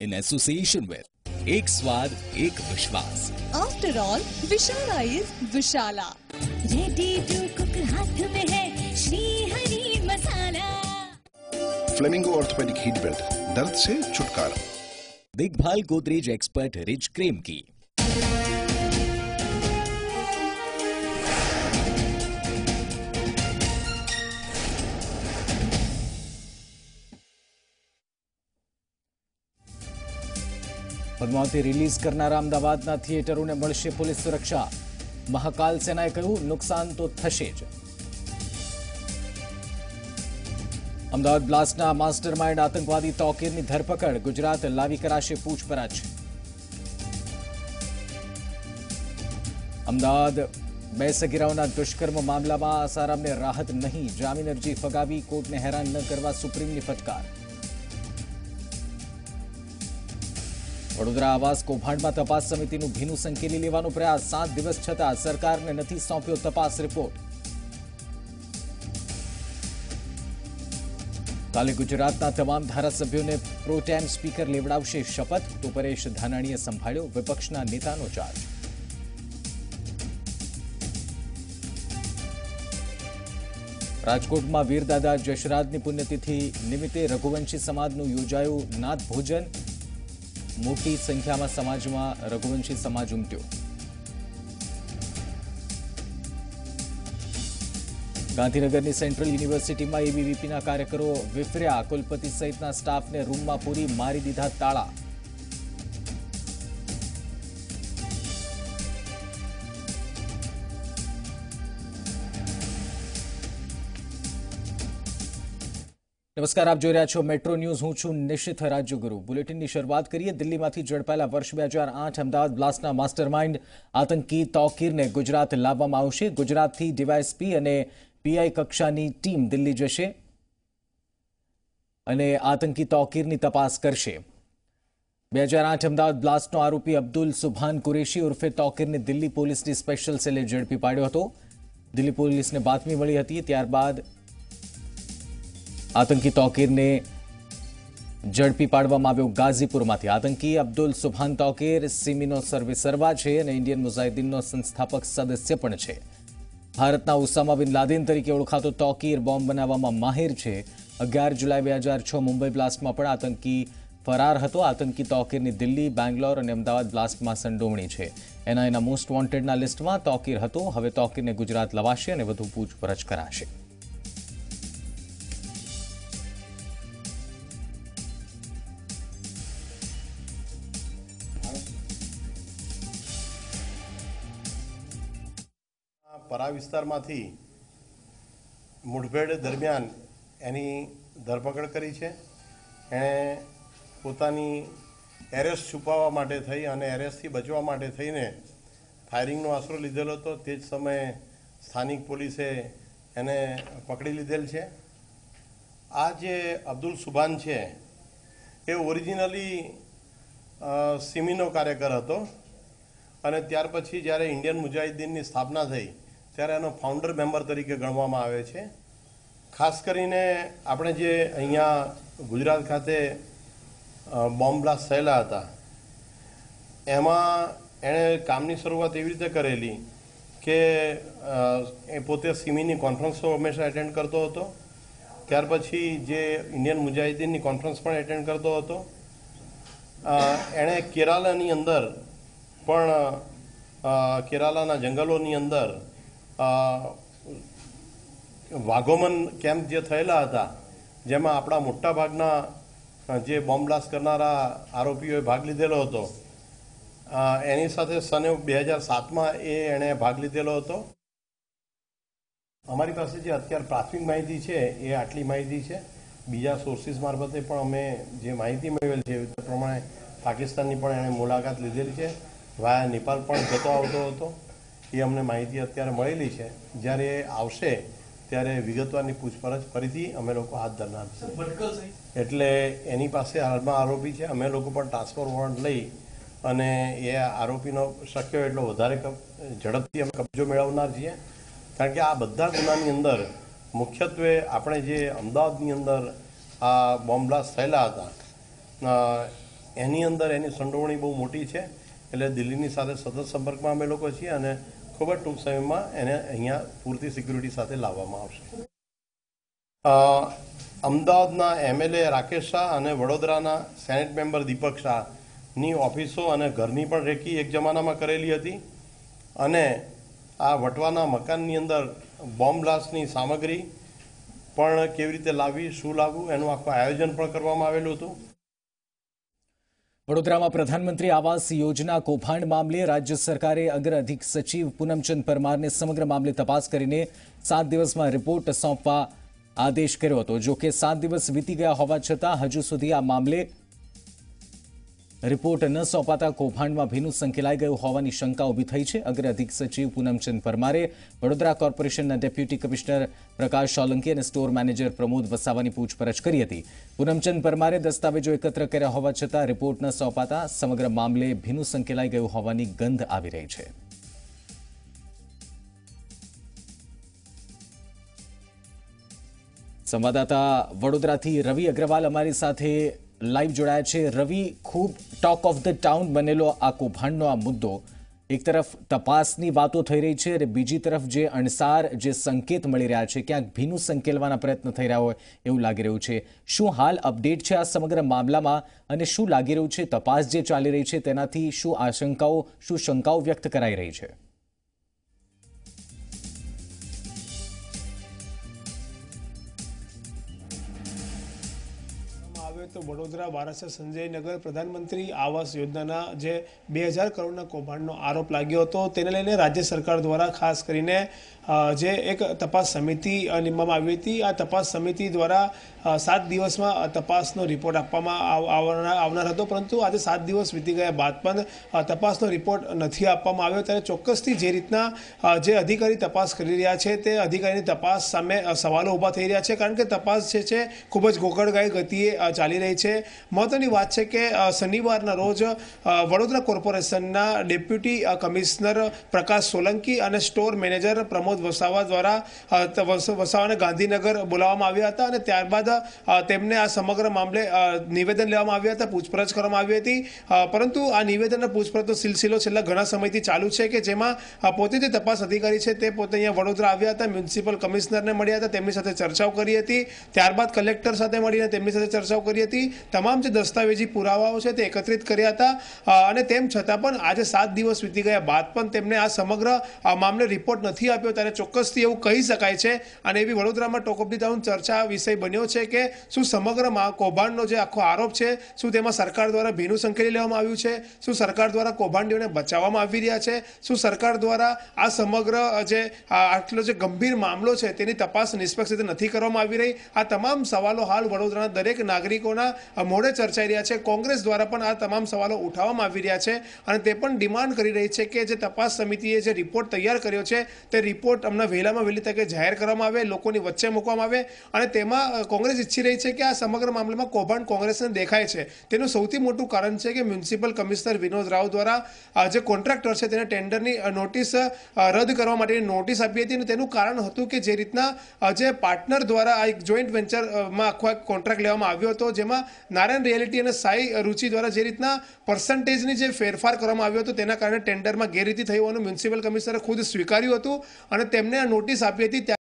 in association with एक स्वाद एक विश्वास। After all Vishala is Vishala. Ready to cook हाथ में है Shri Hari Masala. Flamingo orthopaedic heat belt, दर्द से छुटकारा। देखभाल गोदरेज एक्सपर्ट रिच क्रीम की। પદ્માવતી રિલીઝ કરનારા અમદાવાદના થિયેટરોને મળશે પોલીસ સુરક્ષા। મહાકાલ સેનાએ કહ્યું નુકસાન તો થશે જ। અમદાવાદ બ્લાસ્ટના માસ્ટરમાઇન્ડ આતંકવાદી તૌકીરની ધરપકડ, ગુજરાત લાવી કરાશે પૂછપરછ। અમદાવાદ 2 સગીરાઓના દુષ્કર્મ મામલામાં આસારામને રાહત નહીં, જામીન અરજી ફગાવી, કોર્ટને હેરાન ન કરવા સુપ્રીમની ફટકાર। વડોદરા આવાસ કૌભાંડમાં તપાસ સમિતિનું ભીનું સંકેલી લેવાનો પ્રયાસ, 7 દિવસ છતાં સરકારને નથી સોંપ્યો તપાસ રિપોર્ટ। કાલે ગુજરાતના તમામ ધારાસભ્યોને પ્રોટેમ સ્પીકર લેવડાવશે શપથ, તો પરેશ ધાનાણીએ સંભાળ્યો વિપક્ષના નેતાનો ચાર્જ। રાજકોટમાં વીરદાદા જશરાજની પુણ્યતિથિ નિમિત્તે રઘુવંશી સમાજનું યોજાયું નાદ ભોજન. મોટી સંખ્યામાં સમાજમાં રઘુવંશી સમાજ ઉમટ્યો. ગાંધીનગરની સેન્ટ્રલ યુનિવર્સિટીમાં એબીવીપીના કાર્યકરો વિફર્યા. કુલપતિ સહિતના સ્ટાફને રૂમમાં પૂરી મારી દીધા તાળા. નમસ્કાર, આપ જોઈ રહ્યા છો મેટ્રો ન્યૂઝ. હું છું નિશિત રાજ્યગુરુ. બુલેટિનની શરૂઆત કરીએ. દિલ્હીમાંથી ઝડપાયેલા વર્ષ 2008 અમદાવાદ બ્લાસ્ટના માસ્ટરમાઇન્ડ આતંકી તૌકીરને ગુજરાત લાવવામાં આવશે. ગુજરાતથી ડીવાયએસપી અને પીઆઈ કક્ષાની ટીમ દિલ્હી જશે અને આતંકી તૌકીરની તપાસ કરશે. 2008 અમદાવાદ બ્લાસ્ટનો આરોપી અબ્દુલ સુભાન કુરેશી ઉર્ફે તૌકીરને દિલ્હી પોલીસની સ્પેશિયલ સેલે ઝડપી પાડ્યો હતો. દિલ્હી પોલીસને બાતમી મળી હતી. ત્યારબાદ આતંકી તૌકીરને ઝડપી પાડવામાં આવ્યો ગાઝીપુરમાંથી. આતંકી અબ્દુલ સુભાન તૌકીર સિમીનો સર્વેસર્વા છે અને ઇન્ડિયન મુજાહિદીનનો સંસ્થાપક સદસ્ય પણ છે. ભારતના ઉસામા બિન લાદેન તરીકે ઓળખાતો તૌકીર બોમ્બ બનાવવામાં માહિર છે. 11 જુલાઈ 2006 મુંબઈ બ્લાસ્ટમાં પણ આતંકી ફરાર હતો. આતંકી તૌકીરની દિલ્હી, બેંગ્લોર અને અમદાવાદ બ્લાસ્ટમાં સંડોવણી છે. એનઆઈના મોસ્ટ વોન્ટેડના લિસ્ટમાં તૌકીર હતો. હવે તૌકીરને ગુજરાત લવાશે અને વધુ પૂછપરછ કરાશે. પરા વિસ્તારમાંથી મુઠભેડ દરમિયાન એની ધરપકડ કરી છે. એણે પોતાની એરેસ્ટ છુપાવવા માટે થઈ અને એરેસ્ટથી બચવા માટે થઈને ફાયરિંગનો આશરો લીધેલો હતો. તે જ સમયે સ્થાનિક પોલીસે એને પકડી લીધેલ છે. આ જે અબ્દુલ સુભાન છે એ ઓરિજિનલી સિમીનો કાર્યકર હતો અને ત્યાર પછી જ્યારે ઇન્ડિયન મુજાહિદીનની સ્થાપના થઈ ત્યારે એનો ફાઉન્ડર મેમ્બર તરીકે ગણવામાં આવે છે. ખાસ કરીને આપણે જે અહીંયા ગુજરાત ખાતે બોમ્બ બ્લાસ્ટ થયેલા હતા એમાં એણે કામની શરૂઆત એવી રીતે કરેલી કે એ પોતે સિમીની કોન્ફરન્સો હંમેશા એટેન્ડ કરતો હતો. ત્યાર પછી જે ઇન્ડિયન મુજાહિદીનની કોન્ફરન્સ પણ એટેન્ડ કરતો હતો. એણે કેરાલાની અંદર પણ કેરાલાના જંગલોની અંદર વાઘોમન કેમ્પ જે થયેલા હતા જેમાં આપણા મોટા ભાગના જે બોમ્બ બ્લાસ્ટ કરનારા આરોપીઓએ ભાગ લીધેલો હતો. એની સાથે સને 2007માં એણે ભાગ લીધેલો હતો. અમારી પાસે જે અત્યારે પ્રાથમિક માહિતી છે એ આટલી માહિતી છે. બીજા સોર્સિસ મારફતે પણ અમે જે માહિતી મેળવેલ છે તે પ્રમાણે પાકિસ્તાનની પણ એણે મુલાકાત લીધેલી છે. વાયા નેપાલ પણ જતો આવતો હતો. એ અમને માહિતી અત્યારે મળેલી છે. જ્યારે એ આવશે ત્યારે વિગતવારની પૂછપરછ ફરીથી અમે લોકો હાથ ધરનાર છે. એટલે એની પાસે હાલમાં આરોપી છે. અમે લોકો પણ ટ્રાન્સફર વોરંટ લઈ અને એ આરોપીનો શક્ય એટલો વધારે ઝડપથી અમે કબજો મેળવનાર છીએ. કારણ કે આ બધા ગુનાની અંદર મુખ્યત્વે આપણે જે અમદાવાદની અંદર આ બોમ્બ બ્લાસ્ટ થયેલા હતા એની અંદર એની સંડોવણી બહુ મોટી છે. એટલે દિલ્હીની સાથે સતત સંપર્કમાં અમે લોકો છીએ અને ખૂબ જ ટૂંક સમયમાં એને અહીંયા પૂરતી સિક્યુરિટી સાથે લાવવામાં આવશે. અમદાવાદના એમએલએ રાકેશ શાહ અને વડોદરાના સેનેટ મેમ્બર દીપક શાહની ઓફિસો અને ઘરની પણ રેકી એક જમાનામાં કરેલી હતી અને આ વટવાના મકાનની અંદર બોમ્બ બ્લાસ્ટની સામગ્રી પણ કેવી રીતે લાવવી, શું લાવવું એનું આખું આયોજન પણ કરવામાં આવેલું હતું. વડોદરામાં પ્રધાનમંત્રી આવાસ યોજના કૌભાંડ મામલે રાજ્ય સરકારે અગ્ર અધિક સચિવ પૂનમચંદ પરમારને સમગ્ર મામલે તપાસ કરીને 7 દિવસમાં રિપોર્ટ સોંપવા આદેશ કર્યો હતો. જો કે 7 દિવસ વીતી ગયા હોવા છતાં હજુ સુધી આ મામલે રિપોર્ટ ન સોંપાતા કૌભાંડમાં ભીનું સંકેલાઈ ગયું હોવાની શંકા ઊભી થઈ છે. અગ્ર અધિક સચિવ પૂનમચંદ પરમારે વડોદરા કોર્પોરેશનના ડેપ્યુટી કમિશનર પ્રકાશ સોલંકી અને સ્ટોર મેનેજર પ્રમોદ વસાવાની પૂછપરછ કરી હતી. પૂનમચંદ પરમારે દસ્તાવેજો એકત્ર કર્યા હોવા છતાં રિપોર્ટ ન સોંપાતા સમગ્ર મામલે ભીનું સંકેલાઈ ગયું હોવાની ગંધ આવી રહી છે. સંવાદદાતા વડોદરાથી રવિ અગ્રવાલ અમારી સાથે લાઈવ જોડાયા છે. રવિ, ખૂબ ટોક ઓફ ધ ટાઉન બનેલો આ કૌભાંડનો આ મુદ્દો એક તરફ તપાસની વાતો થઈ રહી છે અને બીજી તરફ જે અણસાર જે સંકેત મળી રહ્યા છે, ક્યાંક ભીનું સંકેલવાના પ્રયત્ન થઈ રહ્યા હોય એવું લાગી રહ્યું છે. શું હાલ અપડેટ છે આ સમગ્ર મામલામાં અને શું લાગી રહ્યું છે તપાસ જે ચાલી રહી છે તેનાથી શું આશંકાઓ શું શંકાઓ વ્યક્ત કરાઈ રહી છે? તો વડોદરા વારાસર સંજયનગર પ્રધાનમંત્રી આવાસ યોજનાના જે 2000 કરોડના કૌભાંડનો આરોપ લાગ્યો હતો તેને લઈને રાજ્ય સરકાર દ્વારા ખાસ કરીને જે એક તપાસ સમિતિ નિમવામાં આવી હતી. આ તપાસ સમિતિ દ્વારા 7 દિવસમાં તપાસનો રિપોર્ટ આપવામાં આવનાર હતો, પરંતુ આજે 7 દિવસ વીતી ગયા બાદ પણ તપાસનો રિપોર્ટ નથી આપવામાં આવ્યો. ત્યારે ચોક્કસથી જે રીતના જે અધિકારી તપાસ કરી રહ્યા છે તે અધિકારીની તપાસ સામે સવાલો ઊભા થઈ રહ્યા છે, કારણ કે તપાસ જે છે ખૂબ જ ગોકળગાય ગતિએ ચાલી રહી છે. મહત્વની વાત છે કે શનિવારના રોજ વડોદરા કોર્પોરેશનના ડેપ્યુટી કમિશનર પ્રકાશ સોલંકી અને સ્ટોર મેનેજર પ્રમોદ વસાવા દ્વારા વસાવાને ગાંધીનગર બોલાવવામાં આવ્યા હતા અને ત્યારબાદ તેમને આ સમગ્ર મામલે નિવેદન લેવામાં આવ્યા હતા, પૂછપરછ કરવામાં આવી હતી. પરંતુ આ નિવેદન પૂછપરછનો સિલસિલો છેલ્લા ઘણા સમયથી ચાલુ છે કે જેમાં પોતે જે તપાસ અધિકારી છે તે પોતે અહીંયા વડોદરા આવ્યા હતા, મ્યુનિસિપલ કમિશનરને મળ્યા હતા, તેમની સાથે ચર્ચાઓ કરી હતી. ત્યારબાદ કલેક્ટર સાથે મળીને તેમની સાથે ચર્ચાઓ કરી હતી. તમામ જે દસ્તાવેજી પુરાવાઓ છે તે એકત્રિત કર્યા હતા અને તેમ છતાં પણ આજે 7 દિવસ વીતી ગયા બાદ પણ તેમને આ સમગ્ર મામલે રિપોર્ટ નથી આપ્યો. ત્યારે ચોક્કસથી એવું કહી શકાય છે અને એવી વડોદરામાં ટોક ઓફ ધી ટાઉન ચર્ચા વિષય બન્યો છે કે શું સમગ્ર કૌભાંડનો જે આખો આરોપ છે શું તેમાં સરકાર દ્વારા ભીનું સંકેલી લેવામાં આવ્યું છે? શું સરકાર દ્વારા કૌભાંડીઓને બચાવવામાં આવી રહ્યા છે? શું સરકાર દ્વારા આ સમગ્ર જે આટલો જે ગંભીર મામલો છે તેની તપાસ નિષ્પક્ષ રીતે નથી કરવામાં આવી રહી? આ તમામ સવાલો હાલ વડોદરાના દરેક નાગરિકોના મોડે ચર્ચાઈ રહ્યા છે. કોંગ્રેસ દ્વારા પણ આ તમામ સવાલો ઉઠાવવામાં આવી રહ્યા છે અને તે પણ ડિમાન્ડ કરી રહી છે કે જે તપાસ સમિતિએ જે રિપોર્ટ તૈયાર કર્યો છે તે રિપોર્ટ હમણાં વહેલામાં વહેલી તકે જાહેર કરવામાં આવે, લોકોની વચ્ચે મૂકવામાં આવે. અને તેમાં કોંગ્રેસ ઈચ્છી રહી છે કે આ સમગ્ર મામલામાં કૌભાંડ કોંગ્રેસને દેખાય છે તેનું સૌથી મોટું કારણ છે કે મ્યુનિસિપલ કમિશનર વિનોદ રાવ દ્વારા જે કોન્ટ્રાક્ટર છે તેને ટેન્ડરની નોટિસ રદ કરવા માટેની નોટિસ આપી હતી અને તેનું કારણ હતું કે જે રીતના જે પાર્ટનર દ્વારા આ એક જોઈન્ટ વેન્ચરમાં આખો એક કોન્ટ્રાક્ટ લેવામાં આવ્યો હતો, જેમાં નારાયણ રિયાલિટી અને સાઈ રુચિ દ્વારા જે રીતના પર્સન્ટેજની જે ફેરફાર કરવામાં આવ્યો હતો તેના કારણે ટેન્ડરમાં ગેરરીતિ થઈ હોવાનું મ્યુનિસિપલ કમિશનરે ખુદ સ્વીકાર્યું હતું અને તેમને આ નોટિસ આપી હતી.